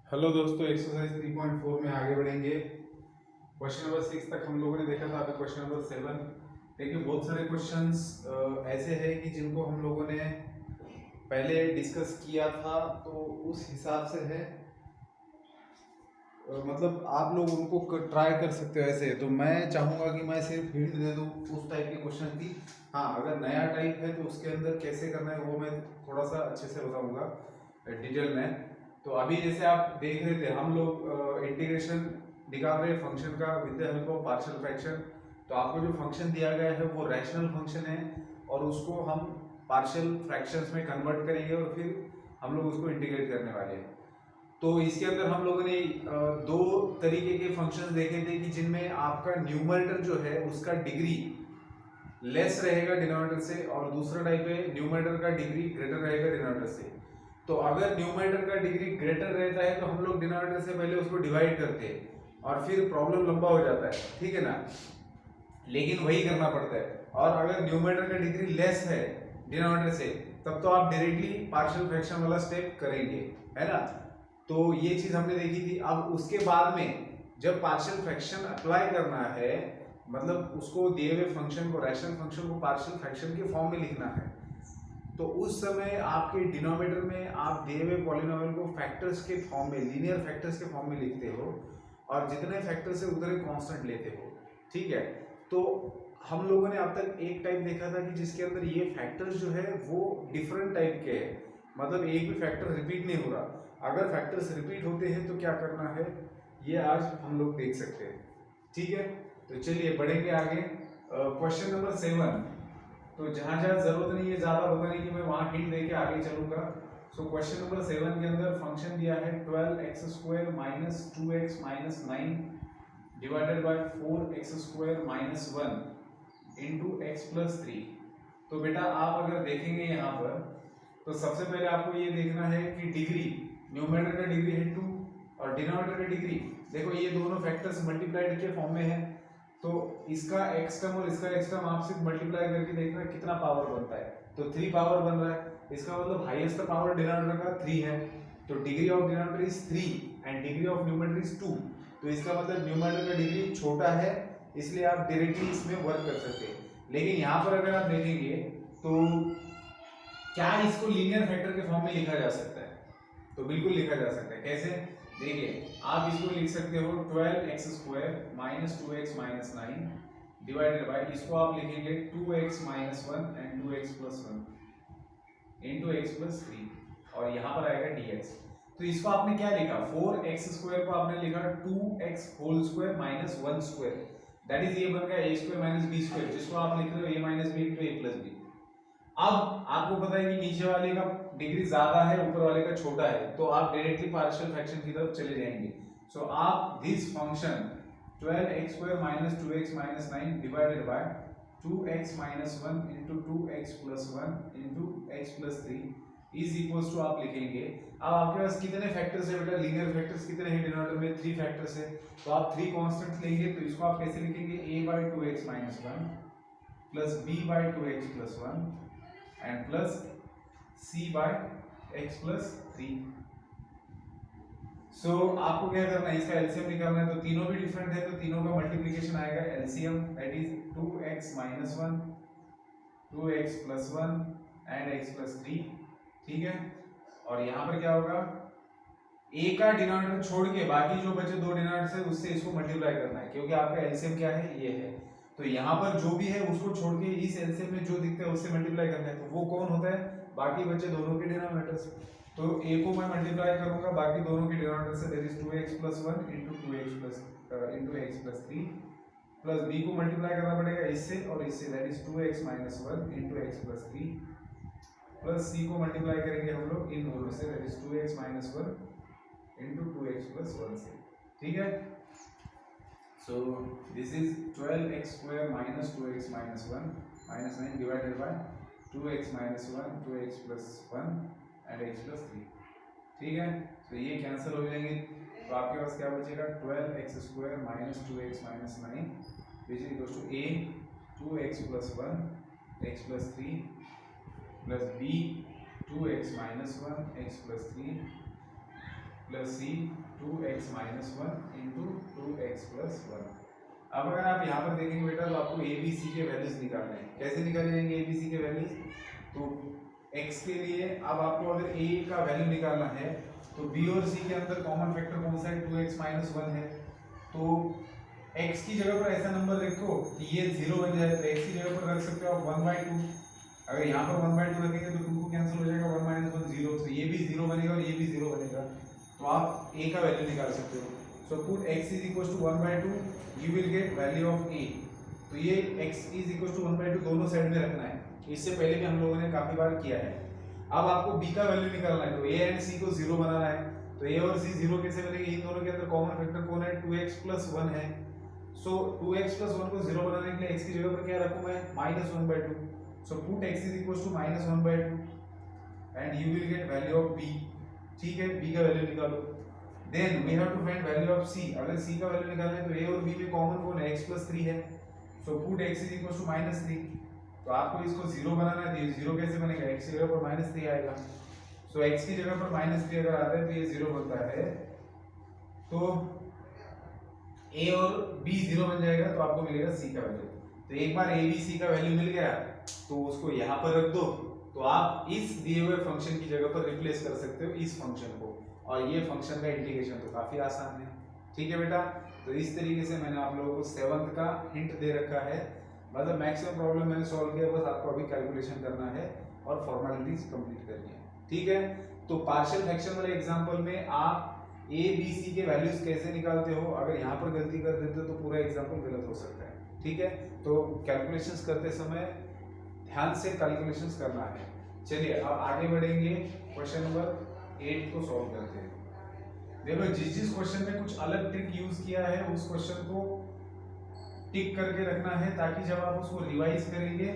Hello दोस्तों, exercise 3.4 में आगे बढ़ेंगे। क्वेश्चन नंबर 6 तक हम लोगों ने देखा था। अभी क्वेश्चन नंबर 7 देखिए। बहुत सारे क्वेश्चंस ऐसे हैं कि जिनको हम लोगों ने पहले डिस्कस किया था, तो उस हिसाब से है। मतलब आप लोग उनको ट्राई कर सकते हो ऐसे। तो मैं चाहूँगा कि मैं सिर्फ हिंट दे दूँ उस टाइप के क्वेश्चन की। हाँ, अगर नया टाइप है तो उसके अंदर कैसे करना है वो मैं थोड़ा सा अच्छे से बताऊँगा डिटेल में। तो अभी जैसे आप देख रहे थे, हम लोग इंटीग्रेशन निकाल रहे फंक्शन का with the help of partial fraction. तो आपको जो फंक्शन दिया गया है वो रैशनल फंक्शन है, और उसको हम पार्शियल फ्रैक्शंस में कन्वर्ट करेंगे और फिर हम लोग उसको इंटीग्रेट करने वाले हैं। तो इसके अंदर हम लोगों ने दो तरीके के फंक्शंस देखे थे कि जिनमें आपका न्यूमरेटर जो है उसका डिग्री लेस रहेगा डिनोमिनेटर से, और दूसरा टाइप है न्यूमरेटर का डिग्री ग्रेटर रहेगा डिनोमिनेटर से। तो अगर न्यूमरेटर का डिग्री ग्रेटर रहता है तो हम लोग डिनोमिनेटर से पहले उसको डिवाइड करते हैं और फिर प्रॉब्लम लंबा हो जाता है, ठीक है ना। लेकिन वही करना पड़ता है। और अगर न्यूमरेटर का डिग्री लेस है डिनोमिनेटर से, तब तो आप डायरेक्टली पार्शियल फ्रैक्शन वाला स्टेप करेंगे, है ना। तो ये चीज हमने देखी थी। अब उसके बाद में जब पार्शियल फ्रैक्शन अप्लाई करना है, मतलब उसको दिए हुए फंक्शन को, रैशनल फंक्शन को पार्शियल फ्रैक्शन के फॉर्म में लिखना है, तो उस समय आपके डिनोमिनेटर में आप दिए हुए पॉलिनोमियल को फैक्टर्स के फॉर्म में, लीनियर फैक्टर्स के फॉर्म में लिखते हो, और जितने फैक्टर्स है उतने कांस्टेंट लेते हो, ठीक है। तो हम लोगों ने अब तक एक टाइप देखा था कि जिसके अंदर ये फैक्टर्स जो है वो डिफरेंट टाइप के हैं, मतलब एक भी फैक्टर रिपीट नहीं हो रहा। अगर फैक्टर्स रिपीट होते हैं तो क्या करना है, ये आज हम लोग देख सकते हैं, ठीक है। तो चलिए बढ़ेंगे आगे। Question number 7। तो जहां जहां जरूरत नहीं है, ज्यादा होगा नहीं कि मैं वहां हिंट देके आगे चलूंगा। सो क्वेश्चन नंबर 7 के अंदर फंक्शन दिया है 12x² minus 2x minus 9 divided bye 4x² minus 1 into x plus 3। तो बेटा आप अगर देखेंगे यहाँ पर, तो सबसे पहले आपको ये देखना है कि डिग्री, न्यूमरेटर का डिग्री है 2 और डिनोमिनेटर का डिग्री, देखो ये दोनों फैक्टर्स मल्टीप्लाइड के फॉर्म में है। तो इसका x टर्म और इसका x टर्म आप सिर्फ मल्टीप्लाई करके देखना कितना पावर बनता है। तो 3 पावर बन रहा है, इसका मतलब हाईएस्ट पावर डिनोमिनेटर का 3 है। तो degree of denominator is 3 and degree of numerator is 2। तो इसका मतलब न्यूमरेटर का डिग्री छोटा है, इसलिए आप डायरेक्टली इसमें वर्क कर सकते हैं। लेकिन यहाँ पर अगर आप देखेंगे तो क्या इसको लीनियर फैक्टर के फॉर्म में लिखा जा सकता है, तो बिल्कुल लिखा जा सकता है। कैसे, देखिए आप इसको लिख सकते हो 12x² minus 2x minus 9 divided bye, इसको आप लिखेंगे 2x minus 1 and 2x plus 1 into x plus 3, और यहाँ पर आएगा dx। तो इसको आपने क्या लिखा, 4x² को आपने लिखा 2x whole square minus 1 square, that is ये बन गया a² माइनस b², जिसको आप लिख रहे हो a minus b into a plus b। अब आपको पता है कि नीचे वाले का डिग्री ज्यादा है, ऊपर वाले का छोटा है, तो आप डायरेक्टली पार्शियल फ्रैक्शन की तरफ चले जाएंगे। सो आप this function 12x² minus 2x minus 9 divided by 2x minus 1 into 2x plus 1 into x plus 3 is equals to, आप लिखेंगे। अब आपके पास कितने फैक्टर्स है बेटा, लीनियर फैक्टर्स कितने हैं डिनोमिनेटर में, 3 फैक्टर्स है। तो आप 3 कांस्टेंट्स लेंगे, तो इसको आप कैसे लिखेंगे, a by 2x minus 1 plus b by 2x plus 1 and plus c by x plus 3। So आपको क्या करना है, इसका एलसीएम निकालना है। तो तीनों भी डिफरेंट है, तो तीनों का मल्टीप्लिकेशन आएगा, LCM that is 2x minus 1 2x plus 1 and x plus 3, ठीक है। और यहाँ पर क्या होगा, a का डिनोमिनेटर छोड़ के बाकी जो बचे दो डिनोमिनेटर्स है उससे इसको मल्टीप्लाई करना है, क्योंकि आपका एलसीएम क्या है, ये है। तो यहाँ पर जो भी है उसको छोड़ के इस एलसीएम में जो दिखता है उससे मल्टीप्लाई करना है। तो वो कौन होता है, बाकी बचे दोनों के डिनोमिनेटर्स। तो a को मैं मल्टीप्लाई करूंगा बाकी दोनों के डिनोमिनेटर से, that is 2x plus 1 into 2x plus into x plus 3, plus b को मल्टीप्लाई करना पड़ेगा इससे और इससे, that is 2x minus 1 into x plus 3, plus c को मल्टीप्लाई करेंगे हम लोग इन दोनों से, that is 2x minus 1 into 2x plus 1 से, ठीक है। So this is 12x² minus 2x minus 1 minus 9 divided by 2x minus 1 2x plus 1 and x plus 3, ठीक है। तो ये कैंसिल हो जाएंगे, तो आपके पास क्या बचेगा, 12x² minus 2x minus 9 which is equals to a 2x plus 1 x plus 3 plus b 2x minus 1 x plus 3 plus C 2x minus 1 into 2x plus 1। अब अगर आप यहाँ पर देखेंगे बेटा तो आपको ए बी सी के वैल्यूज निकालने हैं। कैसे निकाले जाएंगे ए बी सी के वैल्यूज? तो x के लिए अब आपको अगर a का वैल्यू निकालना है तो b और c के अंदर कॉमन फैक्टर कौन सा है? 2x माइनस 1 है। तो x की जगह पर ऐसा नंबर रखो कि ये 0 बन जाए, तो x की जगह पर रख सकते हो आप 1/2। अगर यहाँ पर 1/2 रखेंगे तो 2 को कैंसिल हो जाएगा, 1 माइनस 1 0, तो ये भी 0 बनेगा और ये भी 0 बनेगा। तो आप a का वैल्यू निकाल सकते हो। So put x is equal to 1/2, you will get value of a। तो ये x इज इक्वल टू 1/2 दोनों साइड में रखना है। इससे पहले भी हम लोगों ने काफी बार किया है। अब आपको b का वैल्यू निकालना है, तो a एंड c को 0 बनाना है। तो a और c 0 कैसे बनेंगे? इन दोनों के अंदर कॉमन फैक्टर कौन है? 2x प्लस 1 है। सो 2x प्लस 1 को 0 बनाने के लिए x की जगह पर क्या रखूं मैं? Minus 1/2। So put x is equal to minus 1/2 and you will get value of b। ठीक है, b का वैल्यू निकालो। Then we have to find value of c। अगर c का वैल्यू निकालना है तो a और b में कॉमन कौन है? x प्लस 3 है। So put x is equal to minus 3। तो आपको इसको 0 बनाना है, तो ये 0 कैसे बनेगा? x की जगह पर माइनस 3 आएगा। सो x की जगह पर माइनस 3 अगर आता है तो ये 0 बनता है। तो a और b 0 बन जाएगा, तो आपको मिलेगा c का वैल्यू। तो एक बार a b c का वैल्यू मिल गया तो उसको यहाँ पर रख दो, तो आप इस दिए हुए फंक्शन की जगह पर रिप्लेस कर सकते हो इस फंक्शन को, और ये फंक्शन का इंटीग्रेशन तो काफी आसान है। ठीक है बेटा, तो इस तरीके से मैंने आप लोगों को 7th का हिंट दे रखा है। मतलब मैक्सिमम प्रॉब्लम मैंने सॉल्व किया, बस आपको अभी कैलकुलेशन करना है और फॉर्मेलिटीज कंप्लीट करनी है। ठीक है, तो पार्शियल फ्रैक्शन वाले एग्जांपल में आप a b c के वैल्यूज कैसे निकालते हो, अगर यहाँ पर गलती कर देते हो तो पूरा एग्जांपल गलत हो सकता है। ठीक है, तो कैलकुलेशंस करते समय ध्यान से कैलकुलेशंस करना है। चलिए अब आगे बढ़ेंगे, क्वेश्चन नंबर 8 को सॉल्व करते हैं। देखो जिस क्वेश्चन में कुछ अलग ट्रिक यूज किया है उस क्वेश्चन को टिक करके रखना है, ताकि जब आप उसको रिवाइज करेंगे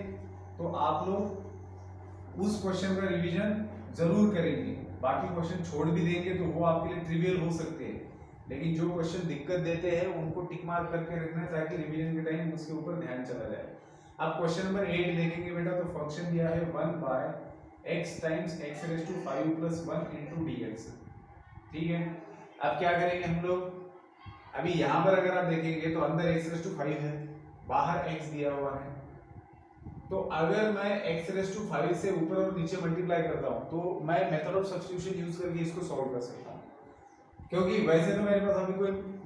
तो आप लोग उस क्वेश्चन का रिवीजन जरूर करेंगे। बाकी क्वेश्चन छोड़ भी देंगे तो वो आपके लिए ट्रिवियल हो सकते हैं, लेकिन जो क्वेश्चन दिक्कत देते हैं उनको टिक मार्क करके रखना है, ताकि रिवीजन के टाइम उसके ऊपर ध्यान चला जाए। अब क्वेश्चन नंबर 8 देखेंगे बेटा, तो फंक्शन दिया है 1/x times x raise to 5 plus 1 into dx। ठीक है, अब क्या करेंगे हम लोग? अभी यहाँ पर अगर आप देखेंगे तो अंदर x रेज़ टू 5 है, बाहर x दिया हुआ है। तो अगर मैं x रेज़ टू 5 से ऊपर और नीचे मल्टीप्लाई करता हूँ तो मैं मेथड ऑफ सब्स्टिट्यूशन यूज करके इसको सॉल्व कर सकता हूँ, क्योंकि वैसे तो मेरे पास अभी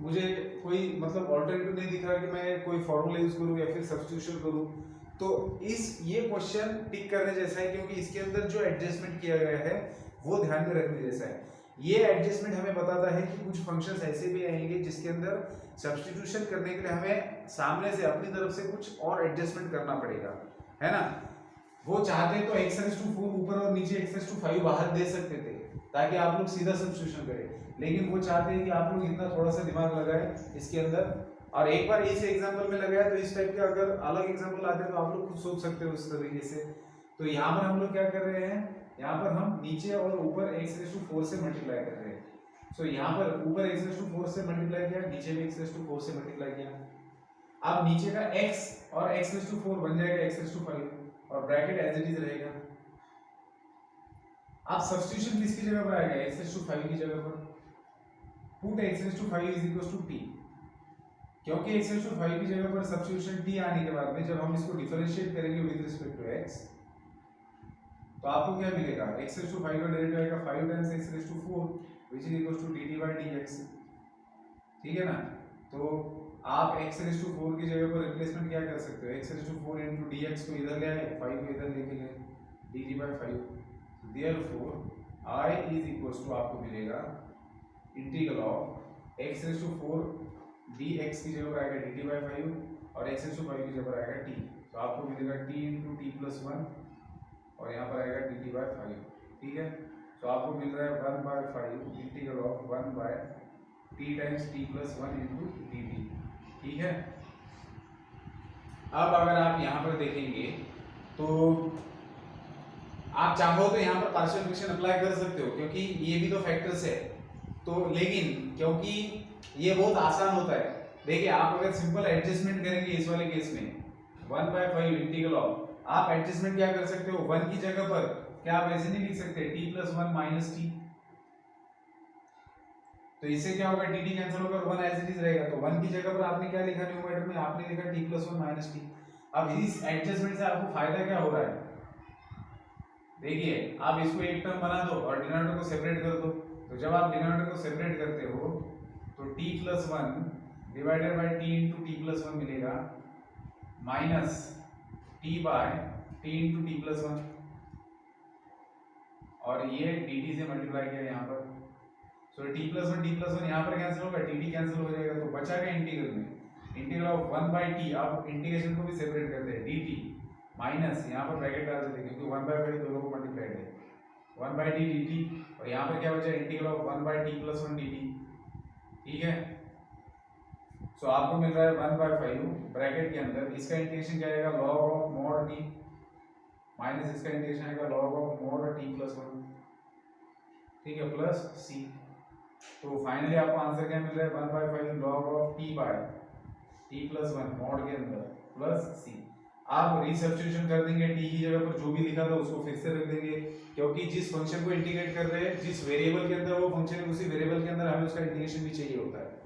मुझे कोई मतलब ऑल्टरनेटिव नहीं दिख रहा कि मैं कोई फॉर्मूला यूज करूँ या फिर सब्स्टिट्यूशन करूँ। तो ये क्वेश्चन टिक करने जैसा है, क्योंकि इसके अंदर जो एडजस्टमेंट किया गया है वो ध्यान में रखने जैसा है। ये एडजस्टमेंट हमें बताता है कि कुछ फंक्शंस ऐसे भी आएंगे जिसके अंदर सब्स्टिट्यूशन करने के लिए हमें सामने से अपनी तरफ से कुछ और एडजस्टमेंट करना पड़ेगा, है ना। वो चाहते तो x रेज़ टू 4 ऊपर और नीचे x रेज़ टू 5 बाहर दे सकते थे ताकि आप लोग सीधा सब्स्टिट्यूशन करें, लेकिन वो चाहते हैं कि आप लोग इतना थोड़ा सा दिमाग लगाए इसके अंदर। और एक बार इस एग्जांपल में लगाया तो इस टाइप के अगर अलग एग्जांपल आते हैं तो आप लोग खुद सोच सकते हो इस तरीके से। तो यहाँ पर हम लोग क्या कर रहे हैं, यहाँ पर हम नीचे और ऊपर x रेज़ टू 4 से मल्टीप्लाई कर रहे हैं। सो यहाँ पर ऊपर x रेज़ टू 4 से मल्टीप्लाई किया, नीचे भी x रेज़ टू 4 से मल्टीप्लाई किया। अब नीचे का x और x रेज़ टू 4 बन जाएगा x रेज़ टू 5 और ब्रैकेट एज इट इज रहेगा। अब सब्स्टिट्यूशन किसकी जगह पर आएगा? x रेज़ टू 5 की जगह पर। Put x raise to 5 is equal to t, क्योंकि x रेज़ टू 5 की जगह पर सब्स्टिट्यूशन t आने के बाद में जब हम इसको डिफरेंशिएट करेंगे विद रिस्पेक्ट टू x तो आपको क्या मिलेगा? x रेज़ टू 5 का डेरिवेटिव आएगा 5 times x raise to 4 which is equal to dt/dx। ठीक है ना, तो आप x रेज़ टू 4 की जगह पर रिप्लेसमेंट क्या कर सकते हो? x raise to 4 into dx को इधर ले आए, 5 को इधर लेके गए, dt/5। Therefore I is equal to आपको मिलेगा integral of x raise to 4 dx की जगह पर आएगा dt/5 और x रेज़ टू 5 की जगह पर आएगा t। तो आपको मिलेगा t इंटू टी प्लस 1 और यहाँ पर आएगा dt/5। ठीक है, तो आपको मिल रहा है 1/5 integral of 1/t times t plus 1 into dt। ठीक है, अब अगर आप यहाँ पर देखेंगे तो आप चाहो तो यहाँ पर पार्शियल फ्रैक्शन अप्लाई कर सकते हो, क्योंकि ये भी तो फैक्टर्स है। तो लेकिन क्योंकि ये बहुत आसान होता है, देखिए आप अगर सिंपल एडजस्टमेंट करेंगे इस वाले केस में 1/5 इंटीग्रल ऑफ, आप एडजस्टमेंट क्या कर सकते हो? 1 की जगह पर क्या आप ऐसे नहीं लिख सकते t प्लस 1 माइनस टी? तो इससे क्या होगा, dt कैंसिल होगा और 1 एज इट इज रहेगा। तो 1 की जगह पर आपने क्या लिखा न्यूमरेटर में, आपने लिखा t + 1 - t। अब इस एडजस्टमेंट से आपको फायदा क्या हो रहा है, देखिए आप इसको एक टर्म बना दो और डिनोमिनेटर को सेपरेट कर दो। तो जब आप डिनोमिनेटर को सेपरेट करते हो तो t + 1 divided by t * t + 1 मिलेगा minus t by t * t + 1, और ये dt से मल्टीप्लाई किया यहाँ पर। सो t + 1 यहाँ पर कैंसिल होगा, dt कैंसिल हो जाएगा, तो बचा क्या इंटीग्रल में, इंटीग्रल ऑफ 1/t। आप इंटीग्रेशन को भी सेपरेट करते हैं, dt माइनस यहाँ पर ब्रैकेट डाल देते हैं क्योंकि 1/5 दोनों को मल्टीप्लाइड है, 1/t dt, और यहाँ पर क्या बचा, इंटीग्रल ऑफ 1/t + 1 dt। ठीक है, सो आपको मिल रहा है 1/5 ब्रैकेट के अंदर, इसका इंटीग्रेशन क्या आएगा, log ऑफ mod t माइनस इसका इंटीग्रेशन आएगा log ऑफ mod t + 1, ठीक है, प्लस c। तो फाइनली आपको आंसर क्या मिल रहा है, 1/5 log of t by t + 1 mod के अंदर प्लस c। आप रिसब्स्टिट्यूशन कर देंगे, t की जगह पर जो भी लिखा था उसको फिर से रख देंगे, क्योंकि जिस फंक्शन को इंटीग्रेट कर रहे हैं, जिस वेरिएबल के अंदर वो फंक्शन है, उसी वेरिएबल के अंदर हमें उसका इंटीग्रेशन भी चाहिए होता है।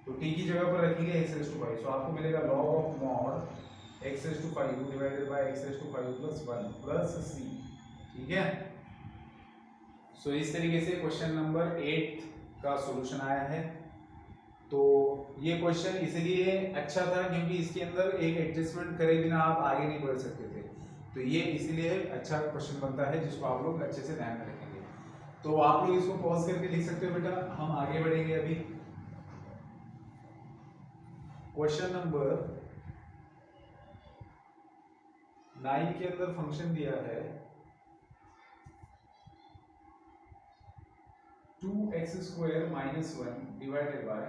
तो t की जगह पर रखेंगे x⁵5, सो आपको मिलेगा log of mod x⁵5 divided by x⁵5 + 1 plus c। ठीक है, सो इस तरीके से क्वेश्चन नंबर 8 का सॉल्यूशन आया है। तो ये क्वेश्चन इसलिए अच्छा था क्योंकि इसके अंदर एक एडजस्टमेंट करे बिना आप आगे नहीं बढ़ सकते थे, तो ये इसलिए अच्छा क्वेश्चन बनता है जिसको आप लोग अच्छे से ध्यान में रखेंगे। तो आप लोग इसको पॉज करके लिख सकते हो बेटा, हम आगे बढ़ेंगे। अभी क्वेश्चन नंबर 9 के अंदर फंक्शन दिया है 2x² - 1 divided bye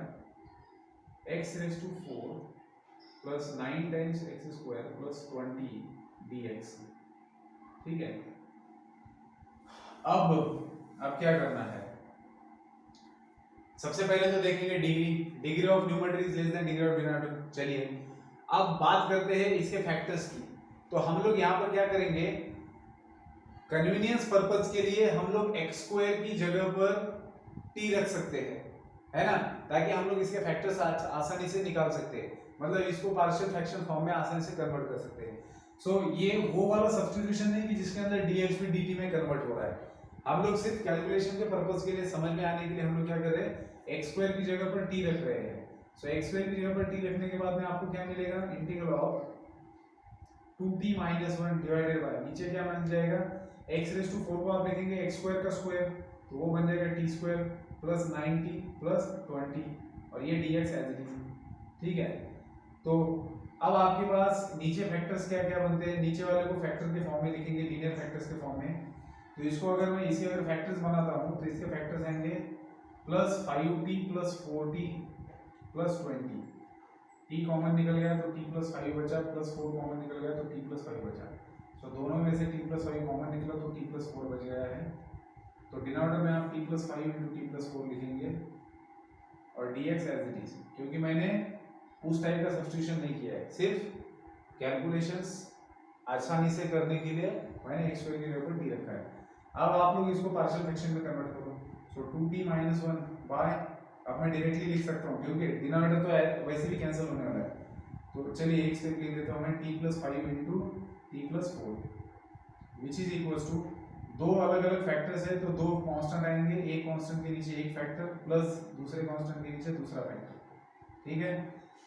x⁴ plus 9 times x² plus 20 dx। ठीक है, अब क्या करना है, सबसे पहले तो देखेंगे degree of numerator is less than degree of denominator. चलिए अब बात करते हैं इसके फैक्टर्स की। तो हम लोग यहाँ पर क्या करेंगे, कन्वीनियंस पर्पस के लिए हम लोग x² की जगह पर t रख सकते हैं, है ना, ताकि हम लोग इसके फैक्टर्स आसानी से निकाल सकते हैं, मतलब इसको पार्शियल फ्रैक्शन फॉर्म में आसानी से कन्वर्ट कर सकते हैं। सो ये वो वाला सब्स्टिट्यूशन नहीं कि जिसके अंदर dx भी dt में कन्वर्ट हो रहा है, हम लोग सिर्फ कैलकुलेशन के पर्पस के लिए, समझ में आने के लिए हम लोग क्या कर रहे हैं, x² की जगह पर t रख रहे हैं। सो x² की जगह पर t रखने के बाद में आपको क्या मिलेगा, integral of 2t - 1 divided bye, नीचे क्या बन जाएगा, x⁴ को आप लिखेंगे x² का स्क्वायर, तो वो बन जाएगा t² प्लस 9t प्लस 20, और ये dx एज इट इज। ठीक है, तो अब आपके पास नीचे फैक्टर्स क्या क्या बनते हैं, नीचे वाले को फैक्टर के फॉर्म में लिखेंगे, लीनियर फैक्टर्स के फॉर्म में। तो इसको अगर मैं इसके अगर फैक्टर्स बनाता हूँ तो इसके फैक्टर्स आएंगे plus 5t plus 4t plus 20, t common निकल गया तो t + 5 बचा, प्लस 4 कॉमन निकल गया तो t + 5 बचा। तो दोनों में से t + 5 कॉमन निकला तो t + 4 बच गया है। तो डिनोमिनेटर में आप t + 5 × t + 4 लिखेंगे और dx एज इट इज, क्योंकि मैंने उस टाइप का सब्स्टिट्यूशन नहीं किया है, सिर्फ कैलकुलेशंस आसानी से करने के लिए मैंने x² की जगह पर t रखा है। अब आप लोग इसको पार्शियल फ्रैक्शन में कन्वर्ट करो। सो 2t - 1 बाय, अब मैं डायरेक्टली लिख सकता हूँ क्योंकि डिनोमिनेटर तो वैसे भी कैंसिल होने वाला है, तो चलिए एक स्टेप लिख देता हूँ मैं, t + 5 × t + 4 which is equals to, दो अलग अलग फैक्टर्स है तो दो कांस्टेंट आएंगे, एक कांस्टेंट के नीचे एक फैक्टर प्लस दूसरे कांस्टेंट के नीचे दूसरा फैक्टर। ठीक है,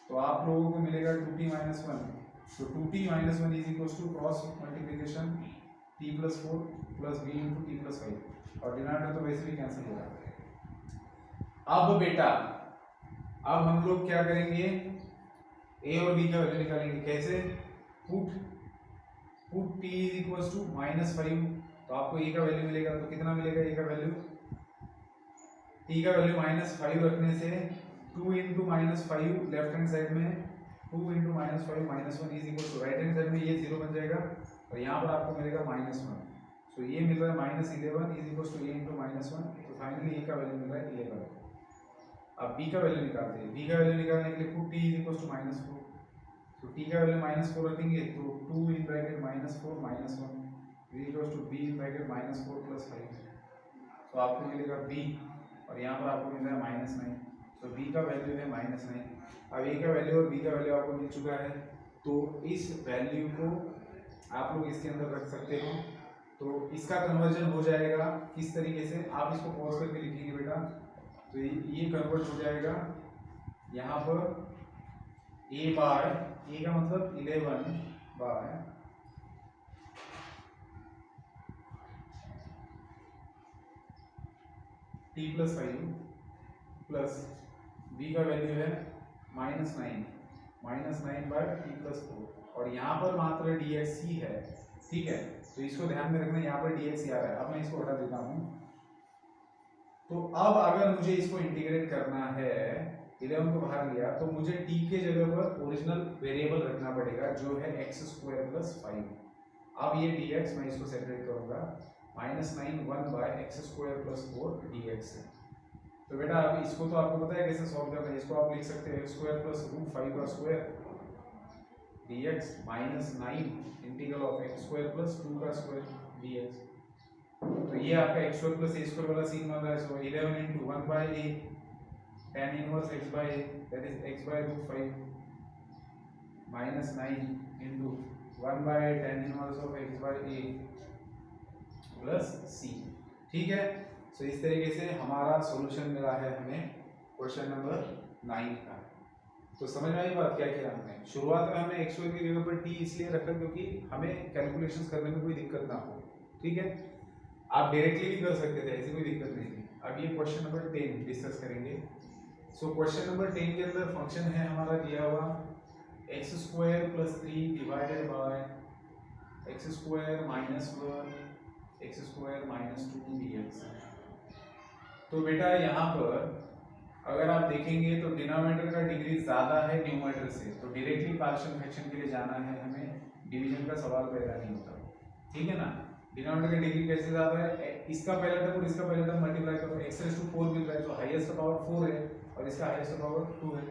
तो आप लोगों को मिलेगा 2t - 1, तो 2t - 1 is equals to cross multiplication t + 4 plus b × t + 5, और डिनोमिनेटर तो वैसे भी कैंसिल हो रहा है। अब बेटा अब हम लोग क्या करेंगे, a और b का वैल्यू निकालेंगे, कैसे, पुट t इक्वल्स टू -5, तो आपको a का वैल्यू मिलेगा, तो कितना मिलेगा a का वैल्यू, t का वैल्यू -5 रखने से 2 × -5 लेफ्ट हैंड साइड में, 2 × -5 -1 is equal to, right hand side में ये 0 बन जाएगा और यहाँ पर आपको मिलेगा -1। सो ये मिल रहा है -11 इज इक्वल टू a × -1, तो फाइनली a का वैल्यू मिल रहा है 11। अब b का वैल्यू निकालते हैं, b का वैल्यू निकालने के लिए put t is equal to -4, तो t का वैल्यू -4 रखेंगे तो 2 in bracket -4 -1 is equal to b in bracket -4 + 5, तो आपको मिलेगा b, और यहाँ पर आपको मिल रहा है -9, तो b का वैल्यू है -9। अब a का वैल्यू और b का वैल्यू आपको मिल चुका है, तो इस वैल्यू को आप लोग इसके अंदर रख सकते हो। तो इसका कन्वर्जन हो जाएगा किस तरीके से, आप इसको पॉज करके लिखेंगे बेटा, तो ये कन्वर्ट हो जाएगा यहाँ पर a का मतलब 11 बाय t+5 प्लस b का वैल्यू है -9 बाय t+4, और यहाँ पर मात्र dx ही है, ठीक है। तो इसको ध्यान में रखना, यहाँ पर dx ही आ रहा है। अब मैं इसको हटा देता हूँ। तो अब अगर मुझे इसको इंटीग्रेट करना है, 11 को बाहर लिया, तो मुझे t के जगह पर ओरिजिनल वेरिएबल रखना पड़ेगा जो है x² + 5। अब ये dx मैं इसको सेपरेट करूंगा, -9 1 बाय x² + 4 dx है। तो बेटा अब इसको तो आपको पता है कैसे सॉल्व करना है, इसको आप लिख सकते हैं x² + √5 का square dx -9 integral of x² + 2 का स्क्वायर dx। तो ये आपका x² + a² वाला सीन बन रहा है। So 11 × 1 by a tan inverse x by a, that is x by √5 -9 × 1 by tan inverse of x by a plus c, ठीक है। सो इस तरीके से हमारा सॉल्यूशन मिला है हमें क्वेश्चन नंबर 9 का। तो समझ में आई बात क्या किया हमने। शुरुआत में हमने x² की जगह पर t इसलिए रखा क्योंकि हमें कैलकुलेशंस करने में कोई दिक्कत ना हो, ठीक है। आप डायरेक्टली भी कर सकते थे, ऐसी कोई दिक्कत नहीं थी। अब ये क्वेश्चन नंबर 10 डिस्कस करेंगे। सो क्वेश्चन नंबर 10 के अंदर फंक्शन है हमारा दिया हुआ x² + 3 divided by x² - 1 x² - 2 dx। तो बेटा यहाँ पर अगर आप देखेंगे तो डिनोमिनेटर का डिग्री ज्यादा है न्यूमरेटर से, तो डायरेक्टली पार्शियल फ्रैक्शन के लिए जाना है हमें, डिवीजन का सवाल पैदा नहीं होता, ठीक है ना। डिनोमिनेटर का डिग्री कैसे ज्यादा है, इसका पहला टर्म और इसका पहला टर्म मल्टीप्लाई करो, x⁴ मिल रहा है, तो हाईएस्ट पावर 4 है और इसका हाईएस्ट पावर 2 है।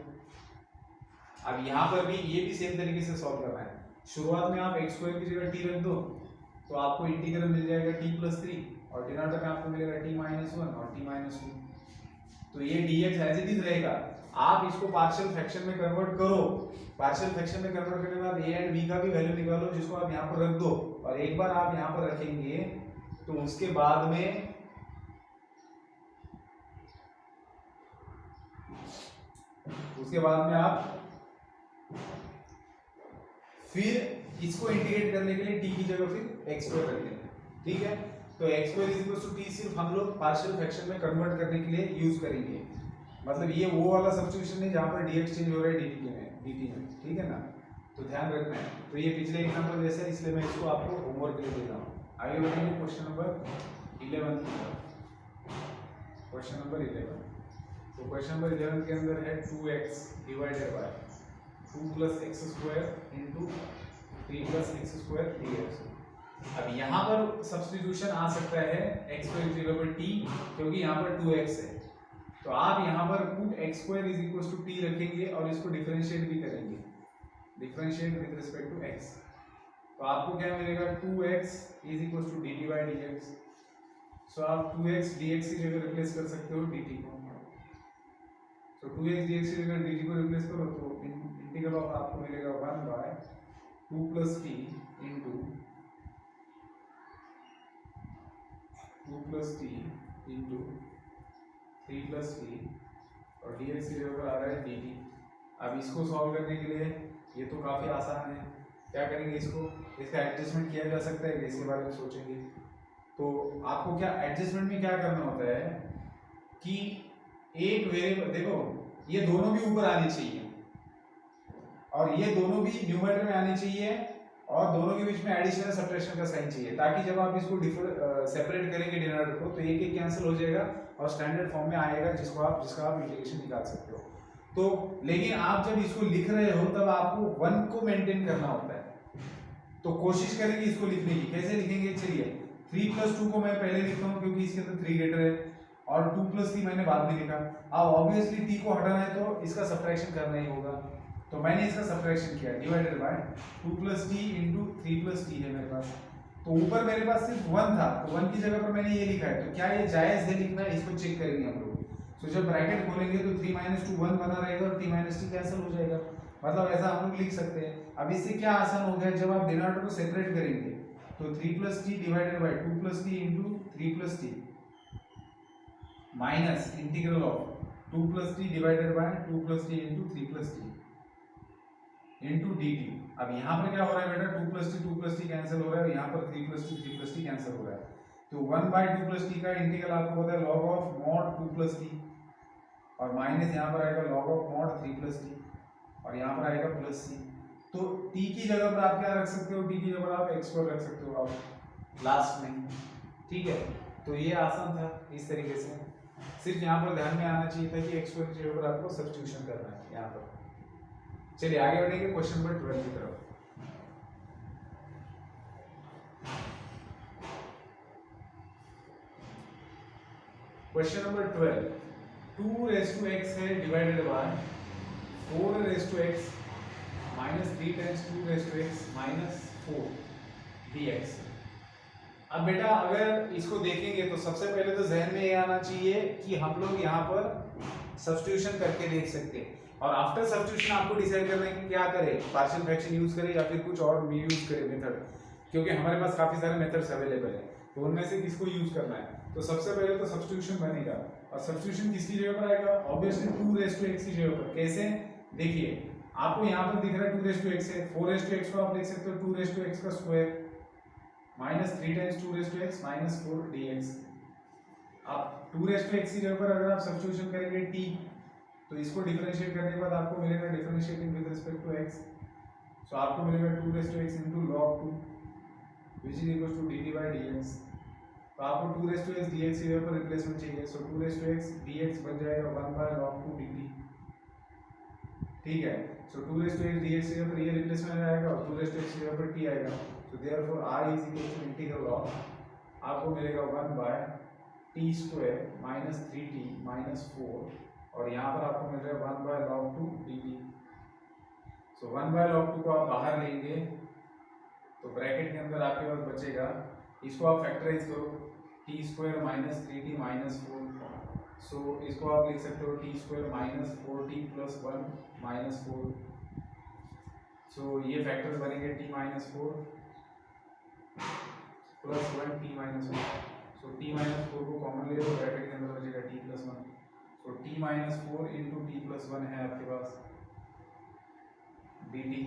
अब यहाँ पर भी ये भी सेम तरीके से सॉल्व करना है। शुरुआत में आप x² की जगह t रख दो, तो आपको इंटीग्रल मिल जाएगा t+3, और डिनोमिनेटर में आपको मिलेगा t-1 और t-2। तो ये dx एज इट इज रहेगा। आप इसको पार्शियल फ्रैक्शन में कन्वर्ट करो, पार्शियल फ्रैक्शन में कन्वर्ट करने के बाद a एंड b का भी वैल्यू निकालो, जिसको आप यहाँ पर रख दो, और एक बार आप यहाँ पर रखेंगे तो उसके बाद में आप फिर इसको इंटीग्रेट करने के लिए t की जगह फिर x² रख देंगे, ठीक है। तो x² = t सिर्फ हम लोग पार्शियल फ्रैक्शन में कन्वर्ट करने के लिए यूज करेंगे, मतलब ये वो वाला सब्स्टिट्यूशन नहीं जहां पर dx चेंज हो रहा है dt में, ठीक है ना। तो ध्यान रखना है। तो ये पिछले एग्जांपल जैसा है, इसलिए मैं इसको आपको होमवर्क के लिए दे रहा हूं। आगे बढ़ेंगे क्वेश्चन नंबर 11 की तरफ। क्वेश्चन नंबर 11, तो क्वेश्चन नंबर 11 के अंदर है 2x divided by 2 + x² × 3 + x² dx। अब यहाँ पर सब्स्टिट्यूशन आ सकता है x² की जगह पर t, क्योंकि यहाँ पर 2x है, तो आप यहाँ पर पुट x² = t रखेंगे और इसको डिफरेंशिएट भी करेंगे, differentiate with respect to x। तो आपको क्या मिलेगा, 2x = dt/dx। सो आप 2x dx की जगह रिप्लेस कर सकते हो dt को। तो 2x dx की जगह dt को रिप्लेस करो, तो इंटीग्रल ऑफ आपको मिलेगा 1/2 + t × 2 + t × 3 + t, और dx की जगह पर आ रहा है dt। अब इसको सॉल्व करने के लिए ये तो काफ़ी आसान है, क्या करेंगे, इसका एडजस्टमेंट किया जा सकता है, इसके बारे में सोचेंगे। तो आपको क्या एडजस्टमेंट में क्या करना होता है कि एक वेरिएबल, देखो ये दोनों भी ऊपर आने चाहिए और ये दोनों भी न्यूमरेटर में आने चाहिए, और दोनों के बीच में एडिशन और सब्ट्रैक्शन का साइन चाहिए, ताकि जब आप इसको सेपरेट करेंगे डिनोमिनेटर को, तो एक एक कैंसिल हो जाएगा और स्टैंडर्ड फॉर्म में आएगा, जिसका आप इंटीग्रेशन निकाल सकते हो। तो लेकिन आप जब इसको लिख रहे हो तब आपको 1 को मेंटेन करना होता है। तो कोशिश करेंगे इसको लिखने की, कैसे लिखेंगे, चलिए 3 + 2 को मैं पहले लिखता हूँ क्योंकि इसके अंदर 3 ग्रेटर है, और 2 + 3 मैंने बाद में लिखा। अब ऑब्वियसली t को हटाना है तो इसका सब्ट्रैक्शन करना ही होगा, तो मैंने इसका सब्ट्रैक्शन किया, डिवाइडेड बाय 2 + t × 3 + t है मेरे पास। तो ऊपर मेरे पास सिर्फ 1 था, तो 1 की जगह पर मैंने ये लिखा है, तो क्या ये जायज है लिखना, इसको चेक करेंगे हम लोग। तो जब ब्रैकेट खोलेंगे तो 3 माइनस 2 1 बना रहेगा और t माइनस टी कैंसिल हो जाएगा। मतलब ऐसा हम लोग लिख सकते हैं। अब इससे क्या आसान हो गया, जब आप डिनोमिनेटर को सेपरेट करेंगे तो 3 plus T divided by 2 plus T into 3 plus T minus integral of 2 plus T divided by 2 plus T into 3 plus T into D T. अब यहाँ पर क्या हो रहा है बेटा, 2 प्लस टी कैंसिल हो रहा है, यहाँ पर 3 प्लस टी कैंसिल हो रहा है। तो 1 बाय 2 प्लस टी का इंटीग्रल आपको पता है log of mod 2 plus T और माइनस यहाँ पर आएगा log of mod 3 plus T और यहाँ पर आएगा प्लस सी। तो t की जगह पर आप क्या रख सकते हो, t की जगह पर आप x स्क्वायर रख सकते हो आप लास्ट में। ठीक है, तो ये आसान था इस तरीके से। सिर्फ यहाँ पर ध्यान में आना चाहिए था कि x स्क्वायर की जगह पर आपको सब्स्टिट्यूशन करना है यहाँ पर। चलिए आगे बढ़ेंगे क्वेश्चन नंबर 12 की तरफ। Question number 12, 2 raise to x है divided by 4 raise to x minus 3 times 2 raise to x minus 4 dx। अब बेटा अगर इसको देखेंगे तो सबसे पहले तो जहन में ये आना चाहिए कि हम लोग यहाँ पर सब्स्टिट्यूशन करके देख सकते हैं और आफ्टर सब्स्टिट्यूशन आपको डिसाइड करना है कि क्या करें, पार्शियल फ्रैक्शन यूज करें या फिर कुछ और यूज करें मेथड, क्योंकि हमारे पास काफी सारे मेथड्स अवेलेबल है, तो उनमें से किसको यूज करना है। तो सबसे पहले तो सब्स्टिट्यूशन बनेगा और सब्स्टिट्यूशन किसकी जगह पर आएगा, ऑब्वियसली 2 रेज़ टू x की जगह पर। कैसे, देखिए आपको यहाँ पर दिख रहा है 2 रेज़ टू x है, 4 रेज़ टू x को आप लिख सकते हो 2 रेज़ टू x का square minus 3 times 2 raise to x minus 4 dx। अब 2 रेज़ टू x की जगह पर अगर आप सब्स्टिट्यूशन करेंगे t, तो इसको डिफरेंशिएट करने के बाद आपको मिलेगा differentiating with respect to x, so आपको मिलेगा 2 raise to x into log 2 which is equal to dt by dx। तो आपको 2 रेज़ टू x dx की जगह पर रिप्लेसमेंट चाहिए, सो 2 रेज़ टू x dx बन जाएगा 1 बाय log 2 dt। ठीक है, सो 2 रेज़ टू x dx की जगह पर ये रिप्लेसमेंट आएगा और 2 रेज़ टू x की जगह पर t आएगा, so therefore r is equal to integral of आपको मिलेगा 1 by t square minus 3t minus 4 और यहाँ पर आपको मिल रहा है 1 by log 2 dt। So 1 by log 2 को आप बाहर लेंगे तो ब्रैकेट के अंदर आपके पास बचेगा, इसको आप फैक्टराइज करो, t square minus 3t minus 4, सो इसको आप लिख सकते हो t square minus 4t plus 1 minus 4। सो ये फैक्टर्स बनेंगे t minus 4 plus 1 t minus 1। सो t माइनस 4 को कॉमन ले लो, ब्रैकेट के अंदर बचेगा t प्लस 1। तो t minus 4 into T plus 1 है आपके पास dt।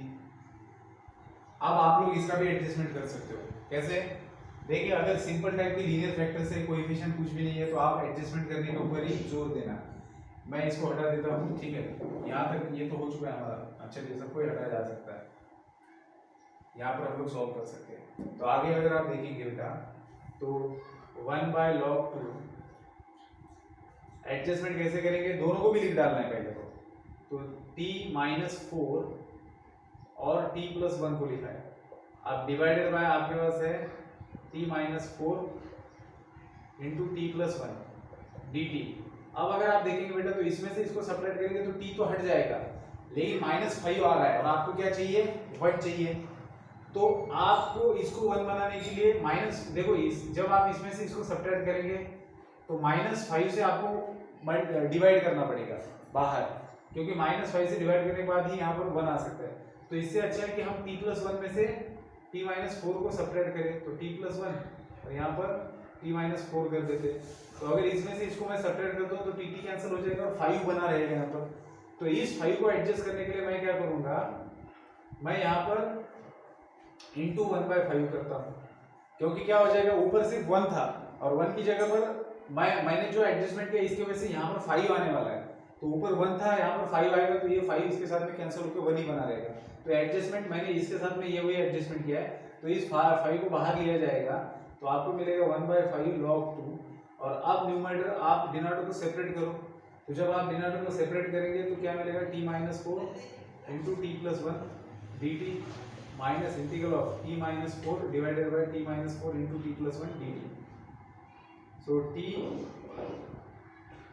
अब आप लोग इसका भी एडजस्टमेंट कर सकते हो। कैसे, देखिए अगर सिंपल टाइप के लीनियर फैक्टर से कोएफिशिएंट कुछ भी नहीं है तो आप एडजस्टमेंट करने के ऊपर ही जोर देना। मैं इसको हटा देता हूँ, ठीक है, यहाँ तक ये तो हो चुका है हमारा। अच्छा, ये सबको हटाया जा सकता है, यहाँ पर हम लोग सॉल्व कर सकते हैं। तो आगे अगर आप देखेंगे बेटा तो 1 बाय log 2 एडजस्टमेंट कैसे करेंगे, दोनों को भी लिख डालना है पहले तो t माइनस 4 और t प्लस 1 को लिखा है। अब डिवाइडेड बाय आपके पास है t minus 4 into T plus 1 dt। अब अगर आप देखेंगे बेटा तो इसमें से इसको सेपरेट करेंगे तो t तो हट जाएगा, लेकिन -5 आ रहा है और आपको क्या चाहिए, 1 चाहिए। तो आपको इसको 1 बनाने के लिए माइनस, देखो जब आप इसमें से इसको सब्ट्रैक्ट करेंगे तो -5 से आपको डिवाइड करना पड़ेगा बाहर, क्योंकि -5 से डिवाइड करने के बाद ही यहाँ पर 1 आ सकता है। तो इससे अच्छा है कि हम t प्लस 1 में से t माइनस 4 को सब्ट्रैक्ट करें, तो t प्लस 1 और यहाँ पर t माइनस 4 कर देते। तो अगर इसमें से इसको मैं सब्ट्रैक्ट करता हूँ तो t कैंसिल हो जाएगा और 5 बना रहेगा यहाँ पर। तो इस 5 को एडजस्ट करने के लिए मैं क्या करूँगा, मैं यहाँ पर इंटू 1/5 करता हूँ, क्योंकि क्या हो जाएगा, ऊपर सिर्फ 1 था और 1 की जगह पर मैंने जो एडजस्टमेंट किया इसकी वजह से यहाँ पर 5 आने वाला है। तो ऊपर 1 था, यहाँ पर 5 आएगा, तो ये 5 इसके साथ में कैंसिल होकर 1 ही बना रहेगा। तो एडजस्टमेंट मैंने इसके साथ में ये वही एडजस्टमेंट किया है, तो इस 5 को बाहर लिया जाएगा तो आपको मिलेगा 1/5 log 2। और अब न्यूमरेटर आप डिनोमिनेटर को सेपरेट करो, तो जब आप डिनोमिनेटर को सेपरेट करेंगे तो क्या मिलेगा, t minus 4 into T plus 1 dt minus integral of t minus 4 divided by t minus 4 into T plus 1 dt। So t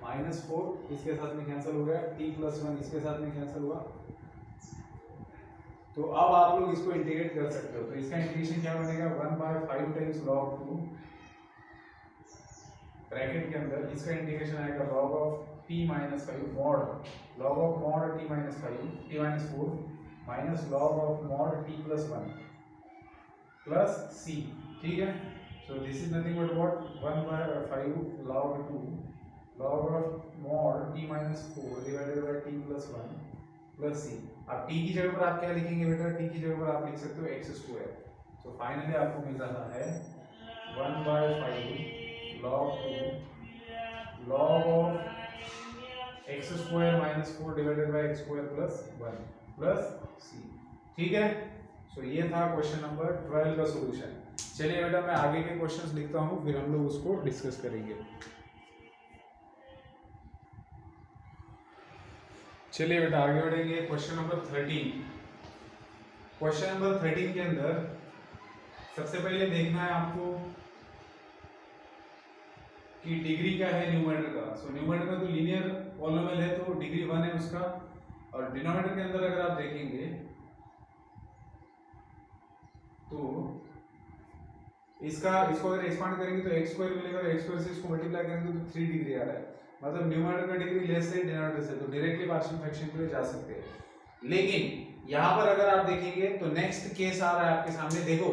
minus 4 इसके साथ में कैंसिल हो गया, t प्लस 1 इसके साथ में कैंसिल हुआ। तो अब आप लोग इसको इंटीग्रेट कर सकते हो, तो इसका इंटीग्रेशन क्या बनेगा, 1/5 टाइम्स log 2 ब्रैकेट के अंदर इसका इंटीग्रेशन आएगा log of t t minus 5 mod log of mod t minus 5 t minus 4 minus log of mod t plus 1 plus c, ठीक है। So this is nothing but what 1/5 log 2 log of mod t minus 4 divided by t plus 1 plus c। अब t की जगह पर आप क्या लिखेंगे बेटा, t की जगह पर आप लिख सकते हो x स्क्वायर। सो फाइनली आपको मिल रहा है 1/5 log 2 log of x square minus 4 divided by x square plus 1 plus c, ठीक है। सो ये था क्वेश्चन नंबर 12 का सॉल्यूशन। चलिए बेटा मैं आगे के क्वेश्चंस लिखता हूँ, फिर हम लोग उसको डिस्कस करेंगे। चलिए बेटा आगे बढ़ेंगे। Question number 13। क्वेश्चन नंबर 13 के अंदर सबसे पहले देखना है आपको कि डिग्री क्या है न्यूमरेटर का। सो न्यूमरेटर में तो लीनियर पॉलिनोमियल है तो डिग्री 1 है उसका, और डिनोमिनेटर के अंदर अगर आप देखेंगे तो इसको अगर एक्सपांड करेंगे तो x स्क्वायर मिलेगा, और x स्क्वायर से इसको मल्टीप्लाई करेंगे तो 3 डिग्री आ रहा है। मतलब न्यूमरेटर का डिग्री लेस है डिनोमिनेटर से, तो डायरेक्टली पार्शियल फ्रैक्शन के लिए जा सकते हैं। लेकिन यहाँ पर अगर आप देखेंगे तो नेक्स्ट केस आ रहा है आपके सामने। देखो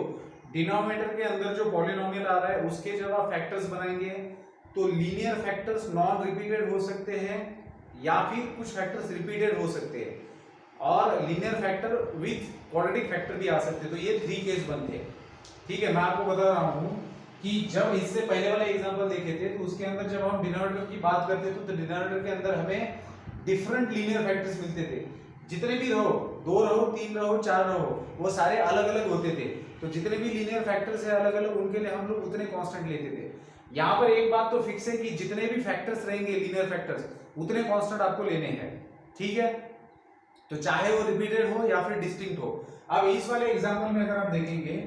डिनोमिनेटर के अंदर जो पॉलिनोमियल आ रहा है उसके जब आप फैक्टर्स बनाएंगे तो लीनियर फैक्टर्स नॉन रिपीटेड हो सकते हैं या फिर कुछ फैक्टर्स रिपीटेड हो सकते हैं, और linear factor with quadratic factor भी आ सकते हैं। तो ये 3 केस बनते हैं, ठीक है। मैं आपको बता रहा हूँ कि जब इससे पहले वाला एग्जांपल देखे थे तो उसके अंदर जब हम डिनोमिनेटर की बात करते थे तो डिनोमिनेटर के अंदर हमें डिफरेंट लीनियर फैक्टर्स मिलते थे। जितने भी रहो, 2 रहो, 3 रहो, 4 रहो, वो सारे अलग अलग होते थे। तो जितने भी लीनियर फैक्टर्स है अलग अलग, उनके लिए हम लोग उतने कांस्टेंट लेते थे। यहाँ पर एक बात तो फिक्स है कि जितने भी फैक्टर्स रहेंगे लीनियर फैक्टर्स उतने कांस्टेंट आपको लेने हैं, ठीक है। तो चाहे वो रिपीटेड हो या फिर डिस्टिंक्ट हो। अब इस वाले एग्जांपल में अगर आप देखेंगे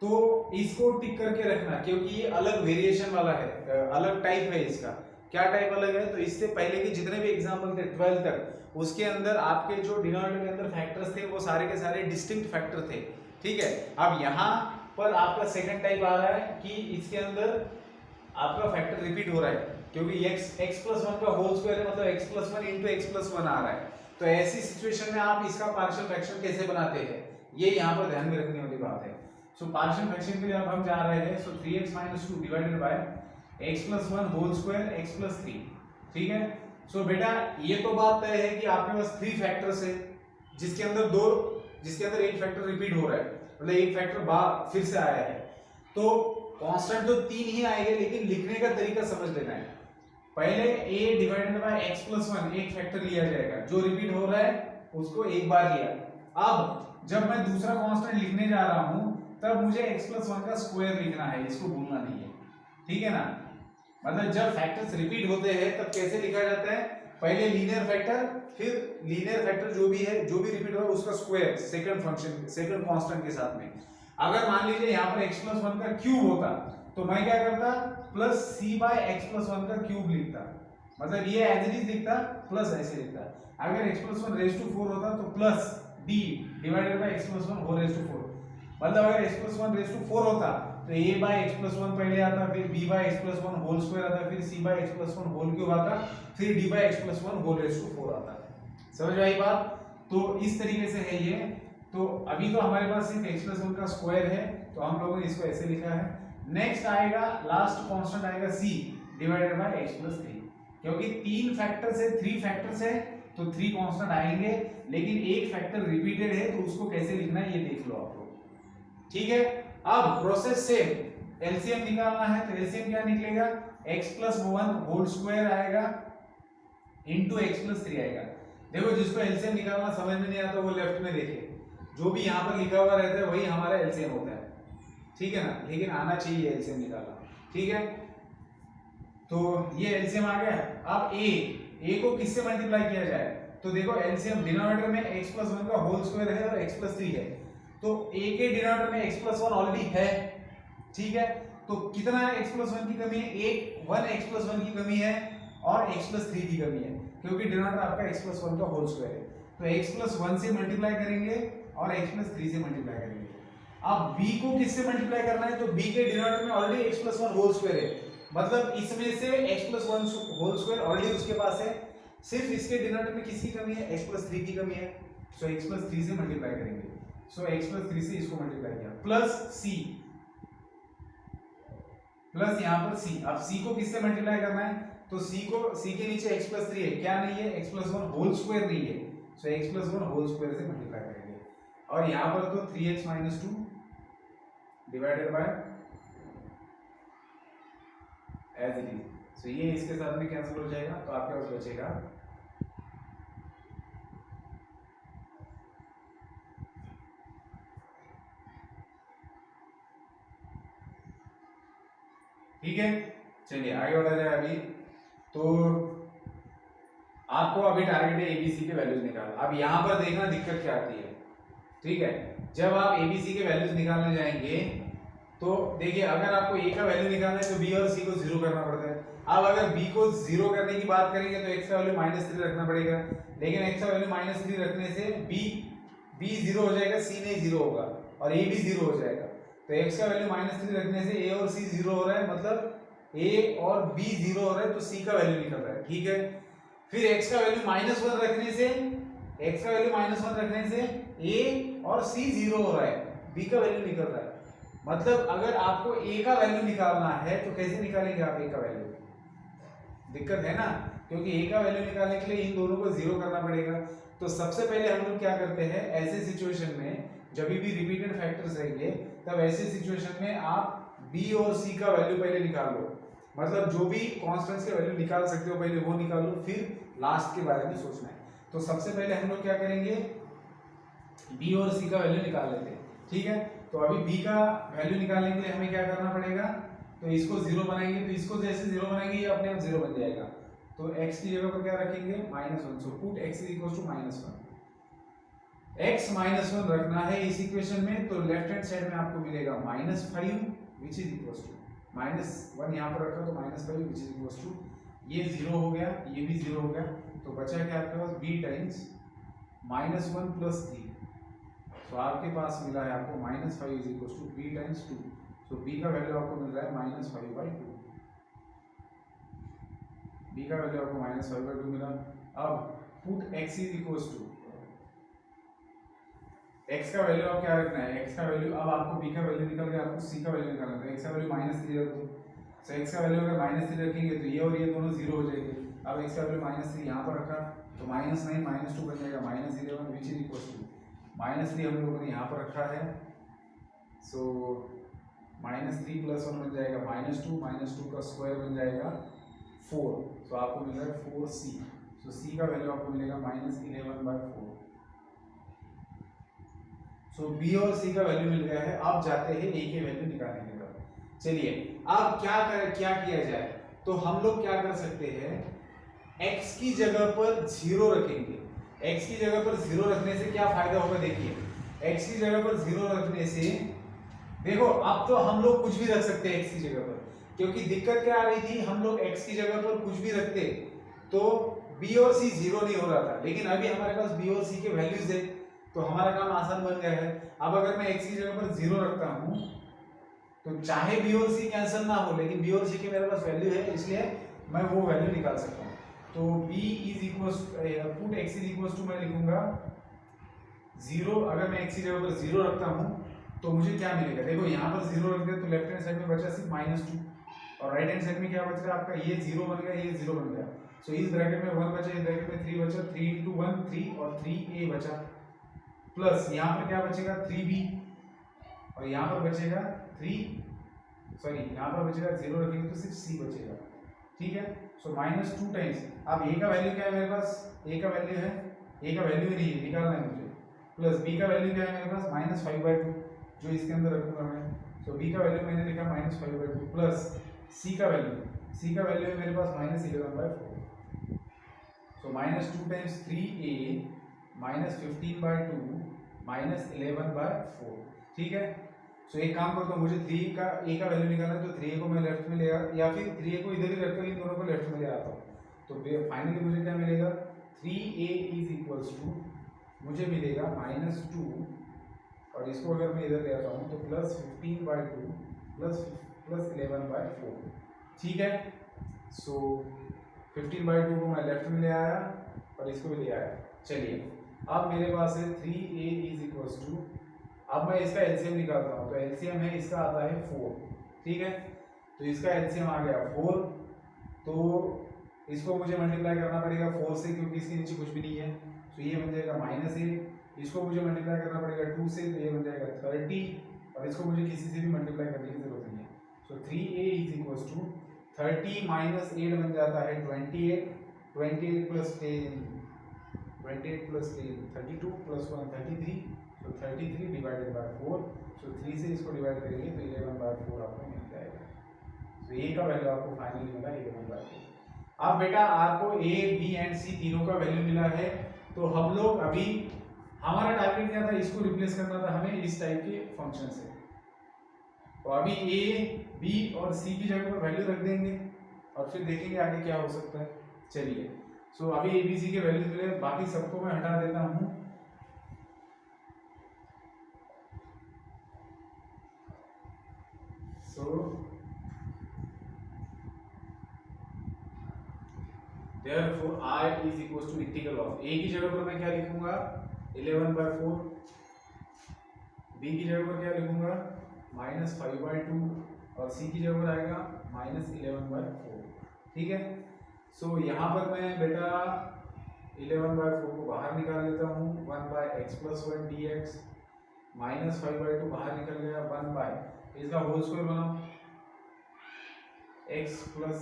तो इसको टिक करके रखना, क्योंकि ये अलग वेरिएशन वाला है, अलग टाइप है इसका। क्या टाइप अलग है, तो इससे पहले के जितने भी एग्जांपल थे 12 तक, उसके अंदर आपके जो डिनोमिनेटर के अंदर फैक्टर्स थे वो सारे के सारे डिस्टिंक्ट फैक्टर थे, ठीक है। अब यहाँ पर आपका सेकंड टाइप आ रहा है कि इसके अंदर आपका फैक्टर रिपीट हो रहा है, क्योंकि x प्लस 1 का होल स्क्वायर है, मतलब x plus 1 into x plus 1 आ रहा है। तो ऐसी सिचुएशन में आप इसका पार्शियल फ्रैक्शन कैसे बनाते हैं, ये यहाँ पर ध्यान में रखने वाली बात है। सो पार्शियल फ्रैक्शन के लिए अब हम जा रहे हैं। So 3x minus 2 divided by x plus 1 whole square x plus 3, ठीक है। सो बेटा ये तो बात तय है कि आपके पास 3 फैक्टर्स है जिसके अंदर एक फैक्टर रिपीट हो रहा है, मतलब एक फैक्टर फिर से आया है। तो कांस्टेंट तो 3 ही आएंगे, लेकिन लिखने का तरीका समझ लेना है। पहले a divided by x plus 1 एक फैक्टर लिया जाएगा, जो रिपीट हो रहा है उसको एक बार लिया। अब जब मैं दूसरा कांस्टेंट लिखने जा रहा हूं तब मुझे x प्लस 1 का स्क्वायर लिखना है, इसको भूलना नहीं है, ठीक है ना। मतलब जब फैक्टर्स रिपीट होते हैं तब कैसे लिखा जाता है, पहले लीनियर फैक्टर, फिर लीनियर फैक्टर जो भी है, जो भी रिपीट हो उसका square second function second constant के साथ में। अगर मान लीजिए यहाँ पर x प्लस 1 का क्यूब होता तो मैं क्या करता, plus c by x plus 1 का क्यूब लिखता, मतलब ये एज इट इज लिखता प्लस ऐसे लिखता। अगर x प्लस 1 रेज टू 4 होता तो plus d divided by x plus 1 whole raise to 4। मतलब अगर x प्लस 1 रेज टू 4 होता तो a बाय x प्लस 1 पहले आता, फिर b by x plus 1 whole square आता, फिर c by x plus 1 whole cube आता, फिर d by x plus 1 whole raise to 4 आता। समझ में आई बात? तो इस तरीके से है ये। तो अभी तो हमारे पास सिर्फ x प्लस 1 का स्क्वायर है, तो हम लोगों ने इसको ऐसे लिखा है। नेक्स्ट आएगा, लास्ट कांस्टेंट आएगा c divided by x plus 3, क्योंकि 3 फैक्टर्स है, 3 फैक्टर्स है तो 3 कांस्टेंट आएंगे, लेकिन एक फैक्टर रिपीटेड है तो उसको कैसे लिखना है ये देख लो आप लोग, ठीक है। अब प्रोसेस सेम, एलसीएम निकालना है तो एलसीएम क्या निकलेगा, x प्लस 1 होल स्क्वायर आएगा इंटू x प्लस 3 आएगा। देखो जिसको एलसीएम निकालना समझ में नहीं आता वो लेफ्ट में देखे, जो भी यहाँ पर लिखा हुआ रहता है वही हमारा एलसीएम होता है, ठीक है ना। लेकिन आना चाहिए एलसीएम निकालना, ठीक है। तो ये एलसीएम आ गया। अब a को किससे मल्टीप्लाई किया जाए, तो देखो एलसीएम डिनोमिनेटर में x प्लस 1 का होल स्क्वायर है और x प्लस 3 है, तो a के डिनोमिनेटर में x प्लस 1 ऑलरेडी है, ठीक है। तो कितना है x प्लस 1 की कमी है, 1 x प्लस 1 की कमी है और x प्लस 3 की कमी है, क्योंकि डिनोमिनेटर आपका x प्लस 1 का होल स्क्वायर है। तो x प्लस 1 से मल्टीप्लाई करेंगे और x प्लस 3 से मल्टीप्लाई करेंगे। अब b को किससे मल्टीप्लाई करना है, तो b के डिनोमिनेटर में already x plus 1 whole square है, मतलब इसमें से x plus 1 whole square already उसके पास है, सिर्फ इसके डिनोमिनेटर में किसकी कमी है, x+3 की कमी है, सो x+3 से मल्टीप्लाई करेंगे, सो x+3 से इसको मल्टीप्लाई किया प्लस c, प्लस यहाँ पर c। अब c को किससे मल्टीप्लाई करना है, तो c के नीचे x+3 है, क्या नहीं है, x+1 होल स्क्वायर नहीं है, सो x+1 होल स्क्वायर से मल्टीप्लाई करेंगे, और यहाँ पर तो 3x - 2 divided by as it is, so ये इसके साथ में कैंसिल हो जाएगा, तो आपके पास बचेगा ठीक है। चलिए आगे बढ़ा जाए। अभी तो आपको अभी टारगेट है एबीसी के वैल्यूज निकालना। अब यहाँ पर देखना दिक्कत क्या आती है, ठीक है। जब आप एबीसी के वैल्यूज निकालने जाएंगे तो देखिए, अगर आपको ए का वैल्यू निकालना है तो बी और सी को जीरो करना पड़ता है। अब अगर बी को जीरो करने की बात करेंगे तो एक्स का वैल्यू -3 रखना पड़ेगा, लेकिन एक्स का वैल्यू -3 रखने से बी जीरो हो जाएगा, सी नहीं जीरो होगा, और ए भी जीरो हो जाएगा। तो एक्स का वैल्यू -3 रखने से ए और सी जीरो हो रहा है, मतलब ए और बी जीरो हो रहा है, तो सी का वैल्यू निकल रहा है, ठीक है। फिर एक्स का वैल्यू -1 रखने से, एक्स का वैल्यू -1 रखने से ए और सी जीरो हो रहा है, बी का वैल्यू निकल रहा है। मतलब अगर आपको ए का वैल्यू निकालना है तो कैसे निकालेंगे आप ए का वैल्यू, दिक्कत है ना, क्योंकि ए का वैल्यू निकालने के लिए इन दोनों को जीरो करना पड़ेगा। तो सबसे पहले हम लोग क्या करते हैं, ऐसे सिचुएशन में जब भी रिपीटेड फैक्टर्स रहेंगे तब ऐसे सिचुएशन में आप बी और सी का वैल्यू पहले निकाल लो, मतलब जो भी कांस्टेंट्स के वैल्यू निकाल सकते हो पहले वो निकाल लो, फिर लास्ट के बारे में सोचना है। तो सबसे पहले हम लोग क्या करेंगे, बी और सी का वैल्यू निकाल लेते हैं, ठीक है। तो अभी बी का वैल्यू निकालने के लिए हमें क्या करना पड़ेगा, तो इसको जीरो बनाएंगे, तो इसको जैसे जीरो बनाएंगे ये अपने आप जीरो बन जाएगा। तो x की जगह पर क्या रखेंगे, -1, सो पुट x = -1। x -1 रखना है इस इक्वेशन में, तो लेफ्ट हैंड साइड में आपको मिलेगा -5 विच इज इक्वल टू -1, यहाँ पर रखा तो -5 विच इज इक्वल टू, ये जीरो हो गया, ये भी जीरो हो गया, तो बचा क्या आपके पास b टाइम्स -1 + 3, तो आपके पास मिला है आपको -5 is equal to b times 2, तो b का वैल्यू आपको मिल रहा है -5/2, b का वैल्यू आपको -5/2 मिला। अब put x is equal to, x का वैल्यू आप क्या रखना है, x का वैल्यू, अब आपको b का वैल्यू निकल गया, आपको c का वैल्यू निकालना है, तो x का वैल्यू -3 रख दो, तो x का वैल्यू अगर -3 रखेंगे तो ये और ये दोनों जीरो हो जाएंगे। अब x का वैल्यू -3 यहाँ पर रखा तो -9 -2 बन जाएगा, -11 विच इज इक्वल टू -3 हम लोगों ने यहाँ पर रखा है, सो -3 + 1 बन जाएगा -2, -2 का स्क्वायर बन जाएगा 4, तो आपको मिल रहा है 4c, तो c का वैल्यू आपको मिलेगा -11/4। सो b और c का वैल्यू मिल गया है। अब जाते हैं a के वैल्यू निकालने की तरफ। चलिए अब क्या किया जाए, तो हम लोग क्या कर सकते हैं, x की जगह पर 0 रखेंगे। x की जगह पर 0 रखने से क्या फायदा होगा, देखिए x की जगह पर 0 रखने से, देखो अब तो हम लोग कुछ भी रख सकते हैं x की जगह पर, क्योंकि दिक्कत क्या आ रही थी, हम लोग x की जगह पर कुछ भी रखते तो b और c 0 नहीं हो रहा था, लेकिन अभी हमारे पास b और c के वैल्यूज है तो हमारा काम आसान बन गया है। अब अगर मैं x की जगह पर 0 रखता हूं तो चाहे b और c कैंसिल ना हो, लेकिन b और c के मेरे पास वैल्यू है, इसलिए मैं वो वैल्यू निकाल सकता हूं। तो b is equal put x is equal to, मैं लिखूंगा 0, अगर मैं x की जगह पर 0 रखता हूं तो मुझे क्या मिलेगा, देखो यहाँ पर 0 रख दिया तो लेफ्ट हैंड साइड में बचा सिर्फ -2, और राइट हैंड साइड में क्या बच रहा है आपका, ये 0 बन गया, ये 0 बन गया, सो इस ब्रैकेट में 1 बचा, इस ब्रैकेट में 3 बचा, 3 × 1 3 और 3a बचा, प्लस यहाँ पर क्या बचेगा 3b, और यहाँ पर बचेगा 3, यहाँ पर बचेगा 0 रखेंगे तो सिर्फ c बचेगा, ठीक है। सो -2 टाइम्स, अब a का वैल्यू क्या है मेरे पास, a का वैल्यू है, a का वैल्यू ही नहीं है, निकालना है मुझे, प्लस b का वैल्यू क्या है मेरे पास -5/2, जो इसके अंदर रखूंगा मैं, तो b का वैल्यू मैंने लिखा -5/2, प्लस c का वैल्यू है मेरे पास -11/4, सो -2 टाइम्स 3a -15/2 -11/4, ठीक है। सो एक काम करता हूँ, मुझे 3 का a का वैल्यू निकालना है, तो 3a को मैं लेफ्ट में ले या फिर 3a को इधर ही रखकर इन दोनों को लेफ्ट में ले आता हूँ, तो फाइनली मुझे क्या मिलेगा, 3a इज इक्वल्स टू, मुझे मिलेगा -2, और इसको अगर मैं इधर ले आता हूँ तो +15/2 +11/4, ठीक है। सो 15/2 को मैं लेफ्ट में ले आया और इसको भी ले आया। चलिए अब मेरे पास है 3a इज इक्वल्स टू, अब मैं इसका एलसीएम निकालता हूँ। तो एलसीएम है इसका आता है 4, ठीक है। तो इसका एलसीएम आ गया 4, तो इसको मुझे मल्टीप्लाई करना पड़ेगा 4 से, क्योंकि इसके नीचे कुछ भी नहीं है। तो ये बन जाएगा -8, इसको मुझे मल्टीप्लाई करना पड़ेगा 2 से, तो ये बन जाएगा 30, और इसको मुझे किसी से भी मल्टीप्लाई करने की जरूरत नहीं है। So 3a is equals to 30 minus 8 बन जाता है 28, 28 प्लस 10 32 प्लस 1 33, तो 33 डिवाइडेड बाय 4। सो 3 से इसको डिवाइड करेंगे तो 11/4 आपको मिल जाएगा। तो ए का वैल्यू आपको फाइनली मिला 11/4। अब बेटा आपको ए बी एंड सी तीनों का वैल्यू मिला है, तो हम लोग अभी हमारा टारगेट क्या था, इसको रिप्लेस करना था हमें इस टाइप के फंक्शन से। तो अभी ए बी और सी की जगह पर वैल्यू रख देंगे और फिर देखेंगे आगे क्या हो सकता है। चलिए सो अभी ए बी सी के वैल्यूज मिले, बाकी सबको मैं हटा देता हूँ। Therefore I is equals to integral of a की जगह पर मैं क्या लिखूंगा 11/4, b की जगह पर क्या लिखूंगा -5/2 और c की जगह पर आएगा -11/4, ठीक है। सो यहाँ पर मैं बेटा 11/4 को बाहर निकाल लेता हूँ, 1/x + 1 dx, -5/2 बाहर निकल गया, 1 इसका होल स्क्वायर बनाओ x प्लस,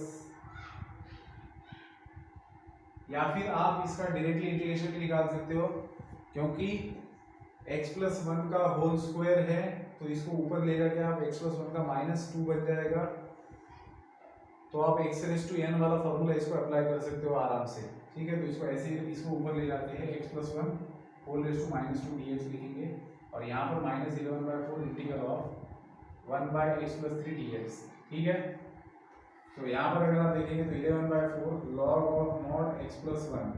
या फिर आप इसका डायरेक्टली इंटीग्रेशन भी निकाल सकते हो, क्योंकि x + 1 का होल स्क्वायर है तो इसको ऊपर ले जाके आप x + 1 का -2 बन जाएगा। तो आप x⁻n वाला फॉर्मूला इसको अप्लाई कर सकते हो आराम से, ठीक है। तो इसको ऐसे ही इसको ऊपर ले जाते हैं, x + 1 whole raise to -2 dx लिखेंगे, और यहाँ पर -11/4 इंटीग्रल ऑफ 1/x + 3 dx, ठीक है। तो यहाँ पर अगर आप देखेंगे तो 11/4 log ऑफ mod x + 1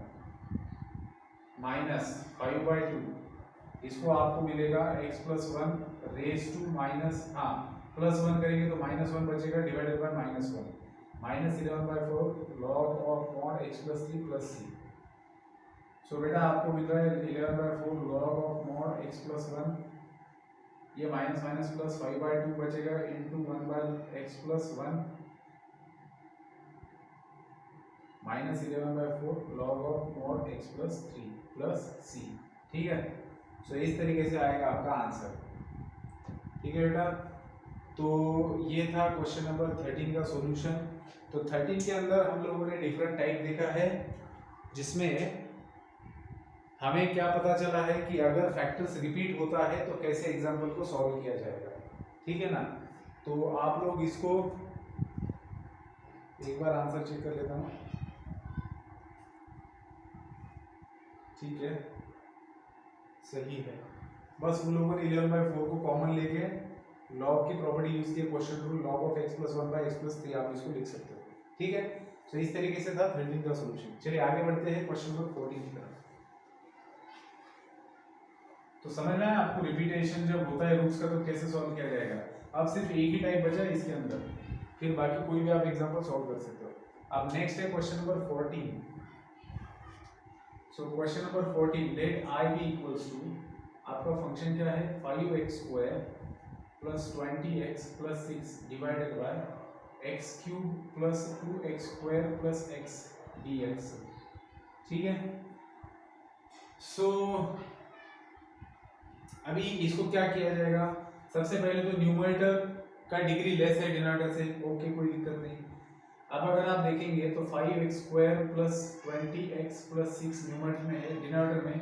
-5/2, इसको आपको मिलेगा x + 1 रेज़ टू +1 करेंगे तो -1 बचेगा divided by -1, -11/4 log of mod x + 3 + c। सो बेटा आपको मिल रहा है 11/4 log ऑफ mod x + 1, ये माइनस प्लस 5/2 बचेगा into 1/x + 1 -11/4 log of mod x + 3 + c, ठीक है। सो इस तरीके से आएगा आपका आंसर, ठीक है बेटा। तो ये था क्वेश्चन नंबर 13 का सॉल्यूशन। तो 13 के अंदर हम लोगों ने डिफरेंट टाइप देखा है, जिसमें हमें क्या पता चला है कि अगर फैक्टर्स रिपीट होता है तो कैसे एग्जाम्पल को सॉल्व किया जाएगा, ठीक है ना। तो आप लोग इसको एक बार आंसर चेक कर लेता हूँ, ठीक है, सही है। बस उन लोगों ने 11/4 को कॉमन लेके लॉग की प्रॉपर्टी यूज की, question rule log of x + 1/x + 3 आप इसको लिख सकते हो, ठीक है। तो इस तरीके से था 13 का सॉल्यूशन। चलिए आगे बढ़ते हैं क्वेश्चन नंबर 14 की तरफ। तो समझ में आया आपको, रिपीटेशन जब होता है रूट्स का तो कैसे सॉल्व किया जाएगा। अब सिर्फ एक ही टाइप बचा है इसके अंदर, फिर बाकी कोई भी आप एग्जांपल सॉल्व कर सकते हो। अब नेक्स्ट है question number 14। So question number 14, let i be equals to, आपका फंक्शन क्या है 5x² + 20x + 6 divided bye x³ + 2x² + x dx, ठीक है। सो अभी इसको क्या किया जाएगा, सबसे पहले तो न्यूमरेटर का डिग्री लेस है डिनोमिनेटर से, ओके कोई दिक्कत नहीं। अब अगर आप देखेंगे तो 5x² + 20x + 6 न्यूमरेटर में है, डिनोमिनेटर में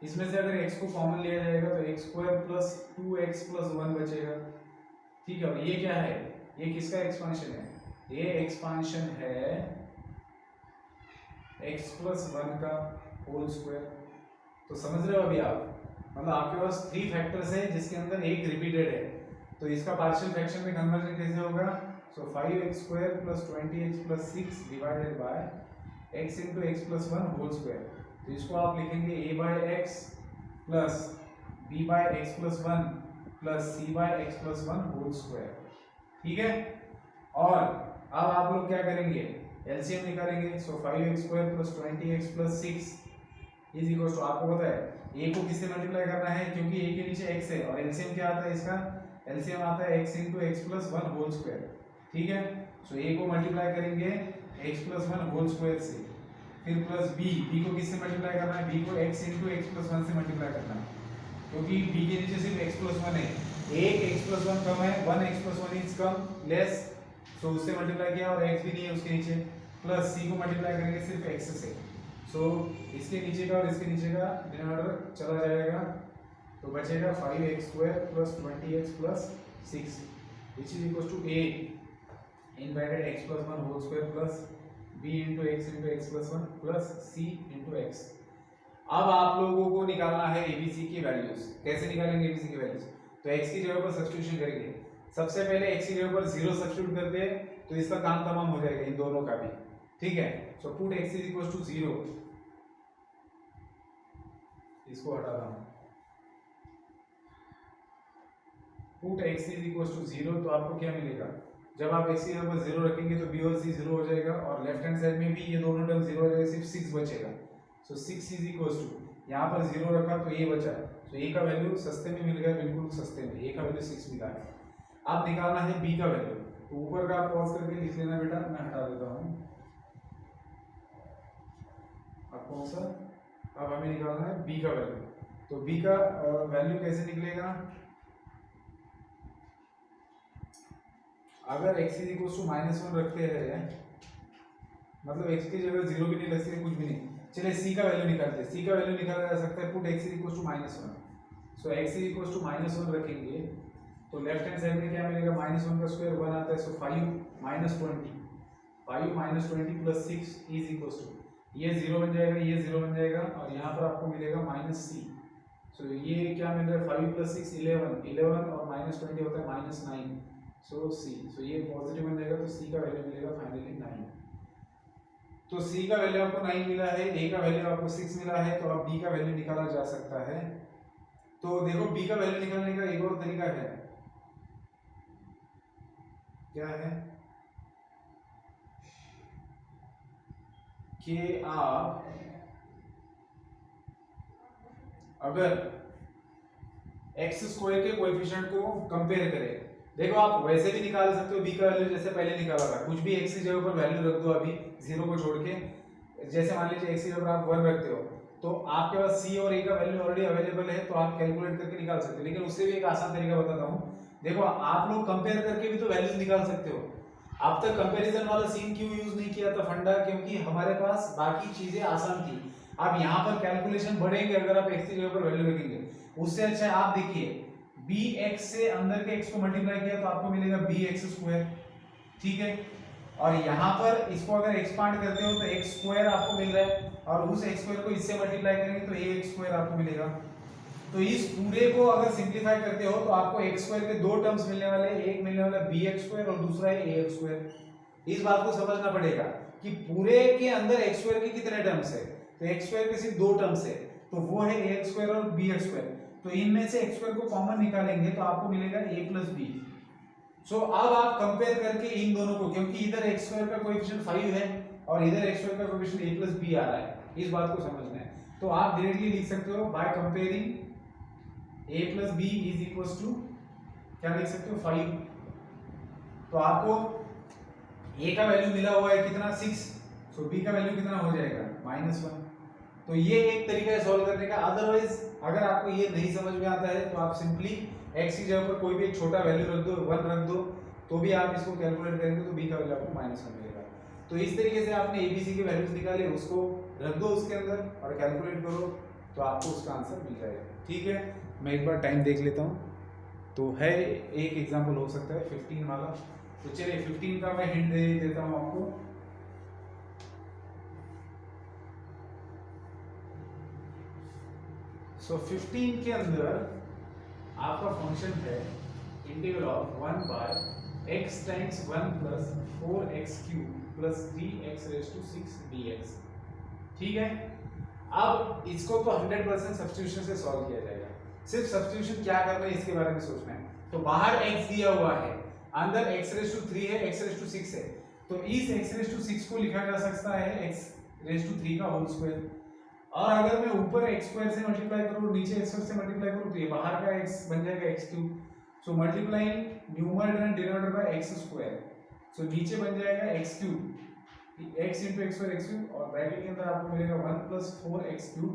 इसमें से अगर x को कॉमन लिया जाएगा तो x² + 2x + 1 बचेगा, ठीक है। और ये क्या है, ये किसका एक्सपांशन है, ये एक्सपांशन है x + 1 का होल स्क्वायर। तो समझ रहे हो अभी आप, मतलब आपके पास 3 फैक्टर्स है जिसके अंदर एक रिपीटेड है, तो इसका पार्शियल फ्रैक्शन में कन्वर्जन कैसे होगा। So 5x² + 20x + 6 divided by x × x + 1 whole square. तो इसको आप लिखेंगे a/x + b/x + 1 + c/x + 1 whole square, ठीक है। और अब आप लोग क्या करेंगे, एलसीएम निकालेंगे। सो 5x² + 20x + 6 is equal to, आपको पता है a को किससे मल्टीप्लाई करना है, क्योंकि a के नीचे x है और एलसीएम क्या आता है इसका, एलसीएम आता है x × x + 1 होल स्क्वायर। ठीक है, सो a को मल्टीप्लाई करेंगे x + 1 होल स्क्वायर से, फिर प्लस b को किससे मल्टीप्लाई करना है, b को x × x + 1 से मल्टीप्लाई करना है, क्योंकि b के नीचे सिर्फ x + 1 है, एक x + 1 कम है, 1x + 1 इज कम लेस, सो उससे मल्टीप्लाई किया और x भी नहीं है उसके नीचे, प्लस c को मल्टीप्लाई करेंगे सिर्फ x से, सो इसके नीचे का और इसके नीचे का डिनोमिनेटर चला जाएगा, तो बचेगा 5x² + 20x + 6 which is equal to a in bracket x + 1 whole square plus b into x + 1 plus c into x। अब आप लोगों को निकालना है abc की वैल्यूज। कैसे निकालेंगे abc की वैल्यूज, तो x की जगह पर सब्स्टिट्यूशन करेंगे। सबसे पहले x की जगह पर 0 सब्स्टिट्यूट करते हैं तो इसका काम तमाम हो जाएगा इन दोनों का भी। ठीक है, सो पुट x = 0, इसको हटा रहा हूं, पुट x = 0, तो आपको क्या मिलेगा, जब आप x की जगह पर 0 रखेंगे तो b और c 0 हो जाएगा और लेफ्ट हैंड साइड में भी ये दोनों टर्म 0 हो जाएगा, सिर्फ 6 बचेगा। सो 6 = यहाँ पर 0 रखा तो a बचा, तो a का वैल्यू सस्ते में मिल गया, बिल्कुल सस्ते में, a का वैल्यू 6 मिला है। अब निकालना है b का वैल्यू, तो ऊपर का आप पॉज करके लिख लेना बेटा, मैं हटा देता हूँ। अब कौन सा, अब हमें निकालना है b का वैल्यू, तो b का वैल्यू कैसे निकलेगा, अगर x = -1 रखते हैं, मतलब x की जगह 0 भी नहीं लग सकते, कुछ भी नहीं, चलिए c का वैल्यू निकालते हैं। c का वैल्यू निकाला जा सकता है, पुट x = -1, सो x = -1 रखेंगे तो लेफ्ट हैंड साइड में क्या मिलेगा, -1 का स्क्वायर 1 आता है, सो 5 - 20 + 6 इज इक्वल टू, ये 0 बन जाएगा, ये 0 बन जाएगा और यहाँ पर आपको मिलेगा -c। सो ये क्या मिल रहा है, 5 + 6 11 और -20 होता है -9, सो c, सो ये पॉजिटिव बन जाएगा, तो c का वैल्यू मिलेगा फाइनली 9। तो c का वैल्यू आपको 9 मिला है, a का वैल्यू आपको 6 मिला है, तो अब b का वैल्यू निकाला जा सकता है। तो देखो b का वैल्यू निकालने का एक और तरीका है, क्या है कि आप अगर x² के कोएफिशिएंट को कंपेयर करें, देखो आप वैसे भी निकाल सकते हो b का वैल्यू, जैसे पहले निकाला था, कुछ भी x की जगह पर वैल्यू रख दो अभी 0 को छोड़ के, जैसे मान लीजिए x की जगह पर आप 1 रखते हो तो आपके पास c और a का वैल्यू ऑलरेडी अवेलेबल है, तो आप कैलकुलेट करके निकाल सकते हो। लेकिन उससे भी एक आसान तरीका बताता हूँ, देखो आप लोग कंपेयर करके भी तो वैल्यूज निकाल सकते हो। अब तक कंपैरिजन वाला सीन क्यों यूज नहीं किया था फंडा, क्योंकि हमारे पास बाकी चीजें आसान थी। अब यहाँ पर कैलकुलेशन बढ़ेंगे अगर आप x की जगह पर वैल्यू रखेंगे, उससे अच्छा आप देखिए bx से अंदर के x को मल्टीप्लाई किया तो आपको मिलेगा bx², ठीक है, और यहाँ पर इसको अगर एक्सपांड करते हो तो x² आपको मिल रहा है और उस x² को इससे मल्टीप्लाई करेंगे तो ax² आपको मिलेगा। तो इस पूरे को अगर सिंपलीफाई करते हो तो आपको x² के दो टर्म्स मिलने वाले हैं, एक मिलने वाला bx² और दूसरा है ax²। इस बात को समझना पड़ेगा कि पूरे के अंदर x² के कितने टर्म्स है, तो x² के सिर्फ दो टर्म्स है, तो वो है ax² और bx²। तो इनमें से x² को कॉमन निकालेंगे तो आपको मिलेगा a + b। सो अब आप कंपेयर करके इन दोनों को, क्योंकि इधर x² का कोएफिशिएंट 5 है और इधर x² का कोएफिशिएंट a + b आ रहा है, इस बात को समझना है। तो आप डायरेक्टली लिख सकते हो by comparing a + b is equal to, क्या लिख सकते हो, 5। तो आपको a का वैल्यू मिला हुआ है कितना, 6, सो b का वैल्यू कितना हो जाएगा, -1। तो ये एक तरीका है सॉल्व करने का। अदरवाइज अगर आपको ये नहीं समझ में आता है तो आप सिंपली x की जगह पर कोई भी एक छोटा वैल्यू रख दो, 1 रख दो, तो भी आप इसको कैलकुलेट करेंगे तो b का वैल्यू आपको -1 मिलेगा। तो इस तरीके से आपने abc के वैल्यूज निकाले, उसको रख दो उसके अंदर और कैलकुलेट करो तो आपको उसका आंसर मिल जाएगा। ठीक है, मैं एक बार टाइम देख लेता हूँ, तो है एक एग्जाम्पल हो सकता है 15 वाला, तो चलिए 15 का मैं हिंट दे देता हूँ आपको। सो 15 के अंदर आपका फंक्शन है integral of 1/x times 1 + 4x³ + 3x⁶ dx। ठीक है, अब इसको तो 100% सब्स्टिट्यूशन से सॉल्व किया जाएगा। सिर्फ सब्स्टिट्यूशन क्या करना है इसके बारे में सोचना है। तो बाहर x दिया हुआ है, अंदर x⁵ है, x�6 है, तो इस x रेज टू 6 को लिखा जा सकता है x रेज टू 3 का होल स्क्वायर। और अगर मैं ऊपर x स्क्वायर से मल्टीप्लाई करूं और नीचे x स्क्वायर से मल्टीप्लाई करूं तो ये बाहर का x बन जाएगा x cube. So multiplying numerator and denominator by x square, so नीचे बन जाएगा x cube, x into x square x cube, और ब्रैकेट के अंदर आपको मिलेगा 1 + 4x cube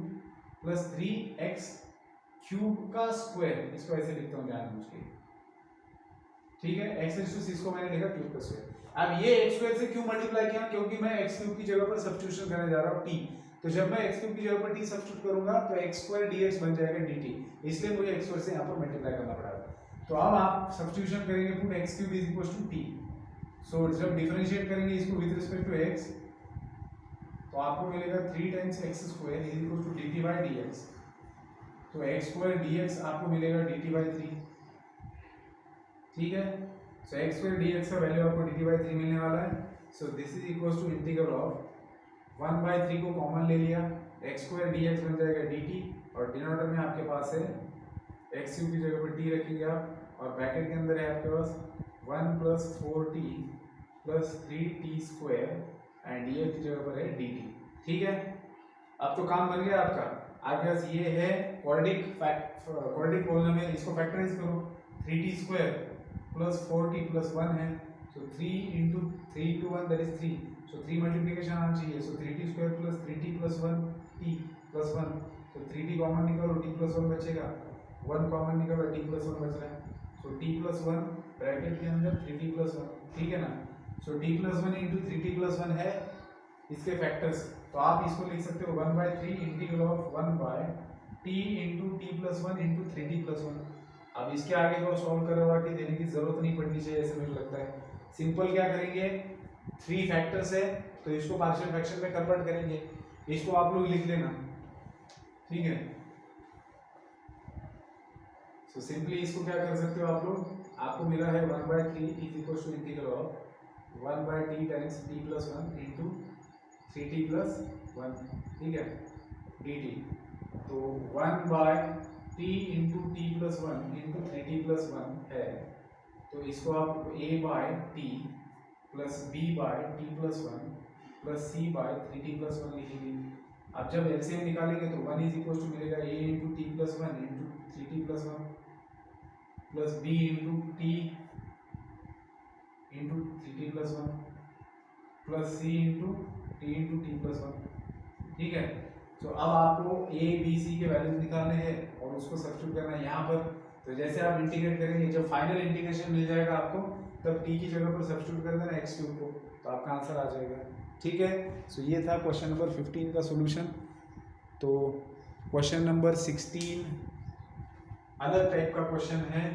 plus 3x cube का स्क्वायर। इसको ऐसे लिखता हूं जानबूझ के, ठीक है। x रेज़ टू 6 को मैंने लिखा क्यूब का स्क्वायर। अब ये x स्क्वायर से क्यों मल्टीप्लाई किया, क्योंकि मैं x क्यूब की जगह पर सब्स्टिट्यूशन करने जा रहा हूं t। तो जब मैं x क्यूब की जगह पर t सब्स्टिट्यूट करूंगा तो x स्क्वायर dx बन जाएगा dt, इसलिए मुझे x स्क्वायर से यहां पर मल्टीप्लाई करना पड़ेगा। तो अब आप सब्स्टिट्यूशन करेंगे, put x cube is equal to t। So जब डिफरेंशिएट करेंगे इसको विद रिस्पेक्ट टू x तो आपको मिलेगा 3 times x square is equal to dt by dx। तो x स्क्वायर dx आपको मिलेगा dt बाय 3, ठीक है। सो x स्क्वायर dx का वैल्यू आपको dt बाय 3 मिलने वाला है। So this is equal to integral of 1 by 3 को कॉमन ले लिया, x स्क्वायर dx बन जाएगा dt, और डिनोमिनेटर में आपके पास है x क्यूब की जगह पर t रखेंगे आप, और ब्रैकेट के अंदर है आपके पास 1 + 4t + 3t square and dx की जगह पर है dt, ठीक है। अब तो काम बन गया आपका। आपके पास ये है क्वाड्रेटिक पॉलिनोमियल, इसको फैक्टराइज करो, 3t square plus 4t plus 1 है, सो 3 into 3 into 1 that is 3, so 3 multiplication आना चाहिए। सो 3t square plus 3t plus 1 t plus 1, तो 3t कॉमन निकालो, t प्लस 1 बचेगा, 1 कॉमन निकालो, t प्लस 1 बच रहा है। सो t प्लस 1 ब्रैकेट के अंदर 3t प्लस 1, ठीक है ना। सो t plus 1 into 3t plus 1 है इसके फैक्टर्स, तो आप इसको लिख सकते हो 1/3 integral of 1/t into t plus 1 into 3t plus 1। अब इसके आगे को सॉल्व करवाके देने की जरूरत नहीं पड़नी चाहिए ऐसे मुझे लगता है। सिंपल क्या करेंगे, 3 फैक्टर्स है तो इसको पार्शियल फ्रैक्शन में कन्वर्ट करेंगे, इसको आप लोग लिख लेना, ठीक है। सो सिंपली इसको क्या कर सकते हो आप लोग, आपको मिला है 1/3 is equal to integral of 1/t times t plus 1 into 3t plus 1, ठीक है, dt। तो 1/t into t plus 1 into 3t plus 1 है, तो इसको आप a/t plus b/t plus 1 plus c/3t plus 1 लिखेंगे। अब जब एलसीएम निकालेंगे तो 1 इज इक्वल टू मिलेगा a into t plus 1 into 3t plus 1 plus b into t into 3t plus 1 plus c into t plus 1, ठीक है। तो अब आपको a b c के वैल्यूज निकालने हैं और उसको सब्स्टिट्यूट करना है यहाँ पर। तो जैसे आप इंटीग्रेट करेंगे, जब फाइनल इंटीग्रेशन मिल जाएगा आपको, तब t की जगह पर सब्स्टिट्यूट कर देना x क्यूब को, तो आपका आंसर आ जाएगा, ठीक है। सो ये था क्वेश्चन नंबर 15 का सॉल्यूशन। तो क्वेश्चन नंबर 16 अलग टाइप का क्वेश्चन है,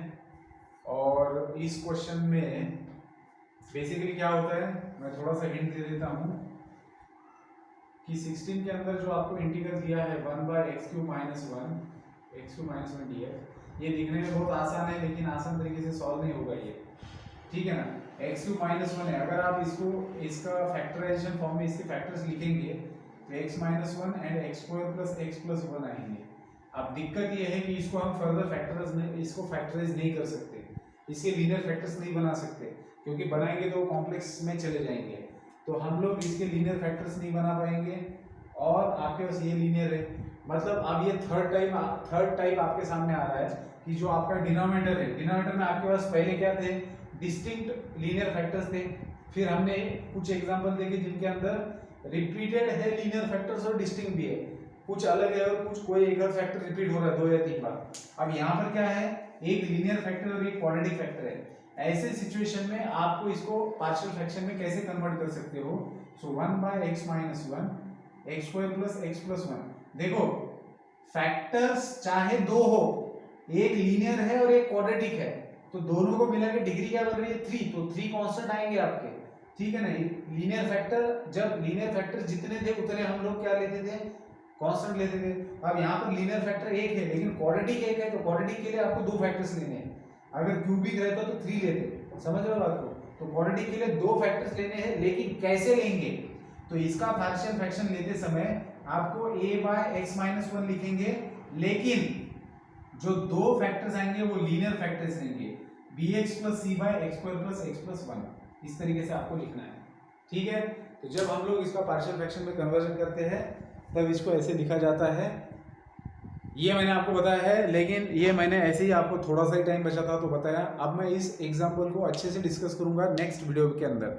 और इस क्वेश्चन में बेसिकली क्या होता है, मैं थोड़ा सा हिंट दे देता हूँ कि 16 के अंदर जो आपको इंटीग्रल दिया है 1/x³ - 1 x³ - 1 dx, ये दिखने में बहुत आसान है लेकिन आसान तरीके से सॉल्व नहीं होगा ये, ठीक है ना। x³ - 1 है, अगर आप इसको इसका फैक्टराइजेशन फॉर्म में इसके फैक्टर्स लिखेंगे तो x - 1 एंड x² + x + 1 आएंगे। अब दिक्कत ये है कि इसको हम फर्दर फैक्टराइज नहीं कर सकते, इसके लीनियर फैक्टर्स नहीं बना सकते, क्योंकि बनाएंगे तो कॉम्प्लेक्स में चले जाएंगे, तो हम लोग इसके लीनियर फैक्टर्स नहीं बना पाएंगे। और आपके पास ये लीनियर है, मतलब अब ये थर्ड टाइप आपके सामने आ रहा है कि जो आपका डिनोमिनेटर है, डिनोमिनेटर में आपके पास पहले क्या थे, डिस्टिंक्ट लीनियर फैक्टर्स थे, फिर हमने कुछ एग्जांपल देखे जिनके अंदर रिपीटेड है लीनियर फैक्टर्स और डिस्टिंक्ट भी है, कुछ अलग है और कुछ कोई एक फैक्टर रिपीट हो रहा है 2 या 3 बार। अब यहाँ पर क्या है, एक लीनियर फैक्टर और एक क्वाड्रेटिक फैक्टर है। ऐसे सिचुएशन में आपको इसको पार्शियल फ्रैक्शन में कैसे कन्वर्ट कर सकते हो, सो 1/x - 1 x² + x + 1। देखो फैक्टर्स चाहे 2 हो, एक लीनियर है और एक क्वाड्रेटिक है, तो दोनों को मिला के डिग्री क्या बन रही है 3, तो 3 कांस्टेंट आएंगे आपके, ठीक है ना। लीनियर फैक्टर, जब लीनियर फैक्टर जितने थे उतने हम लोग क्या लेते थे, कांस्टेंट लेते थे। अब यहाँ पर लीनियर फैक्टर 1 है लेकिन क्वाड्रेटिक 1 है, तो क्वाड्रेटिक के लिए आपको 2 फैक्टर्स लेने हैं। अगर क्यूबिक रहता तो 3 लेते, समझ रहे हो बात को। तो क्वाड्रेटिक के लिए 2 फैक्टर्स लेने हैं, लेकिन कैसे लेंगे, तो इसका पार्शियल फ्रैक्शन लेते समय आपको a/x - 1 लिखेंगे, लेकिन जो 2 फैक्टर्स आएंगे वो लीनियर फैक्टर्स रहेंगे, bx + c/x² + x + 1, इस तरीके से आपको लिखना है, ठीक है। तो जब हम लोग इसका पार्शियल फ्रैक्शन में कन्वर्जन करते हैं तब इसको ऐसे लिखा जाता है। ये मैंने आपको बताया है, लेकिन ये मैंने ऐसे ही आपको थोड़ा सा ही टाइम बचा था तो बताया। अब मैं इस एग्जाम्पल को अच्छे से डिस्कस करूंगा नेक्स्ट वीडियो के अंदर।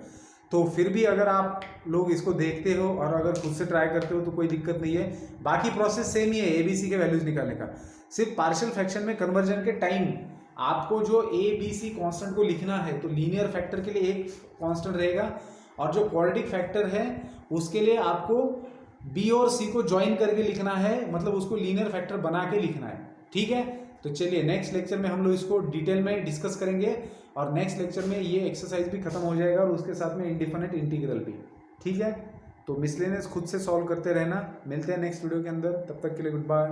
तो फिर भी अगर आप लोग इसको देखते हो और अगर खुद से ट्राई करते हो तो कोई दिक्कत नहीं है। बाकी प्रोसेस सेम ही है ABC के वैल्यूज निकालने का। सिर्फ पार्शियल फ्रैक्शन में कन्वर्जन के टाइम आपको जो ABC कांस्टेंट को लिखना है तो लीनियर फैक्टर के लिए एक कांस्टेंट रहेगा, और जो क्वाड्रेटिक फैक्टर है उसके लिए आपको B और C को ज्वाइन करके लिखना है, मतलब उसको लीनियर फैक्टर बना के लिखना है। ठीक है। तो चलिए नेक्स्ट लेक्चर में हम लोग इसको डिटेल में डिस्कस करेंगे, और नेक्स्ट लेक्चर में ये एक्सरसाइज भी खत्म हो जाएगा और उसके साथ में इंडिफिनिट इंटीग्रल भी। ठीक है। तो मिसलेनियस खुद से सॉल्व करते रहना। मिलते हैं नेक्स्ट वीडियो के अंदर, तब तक के लिए गुड बाय।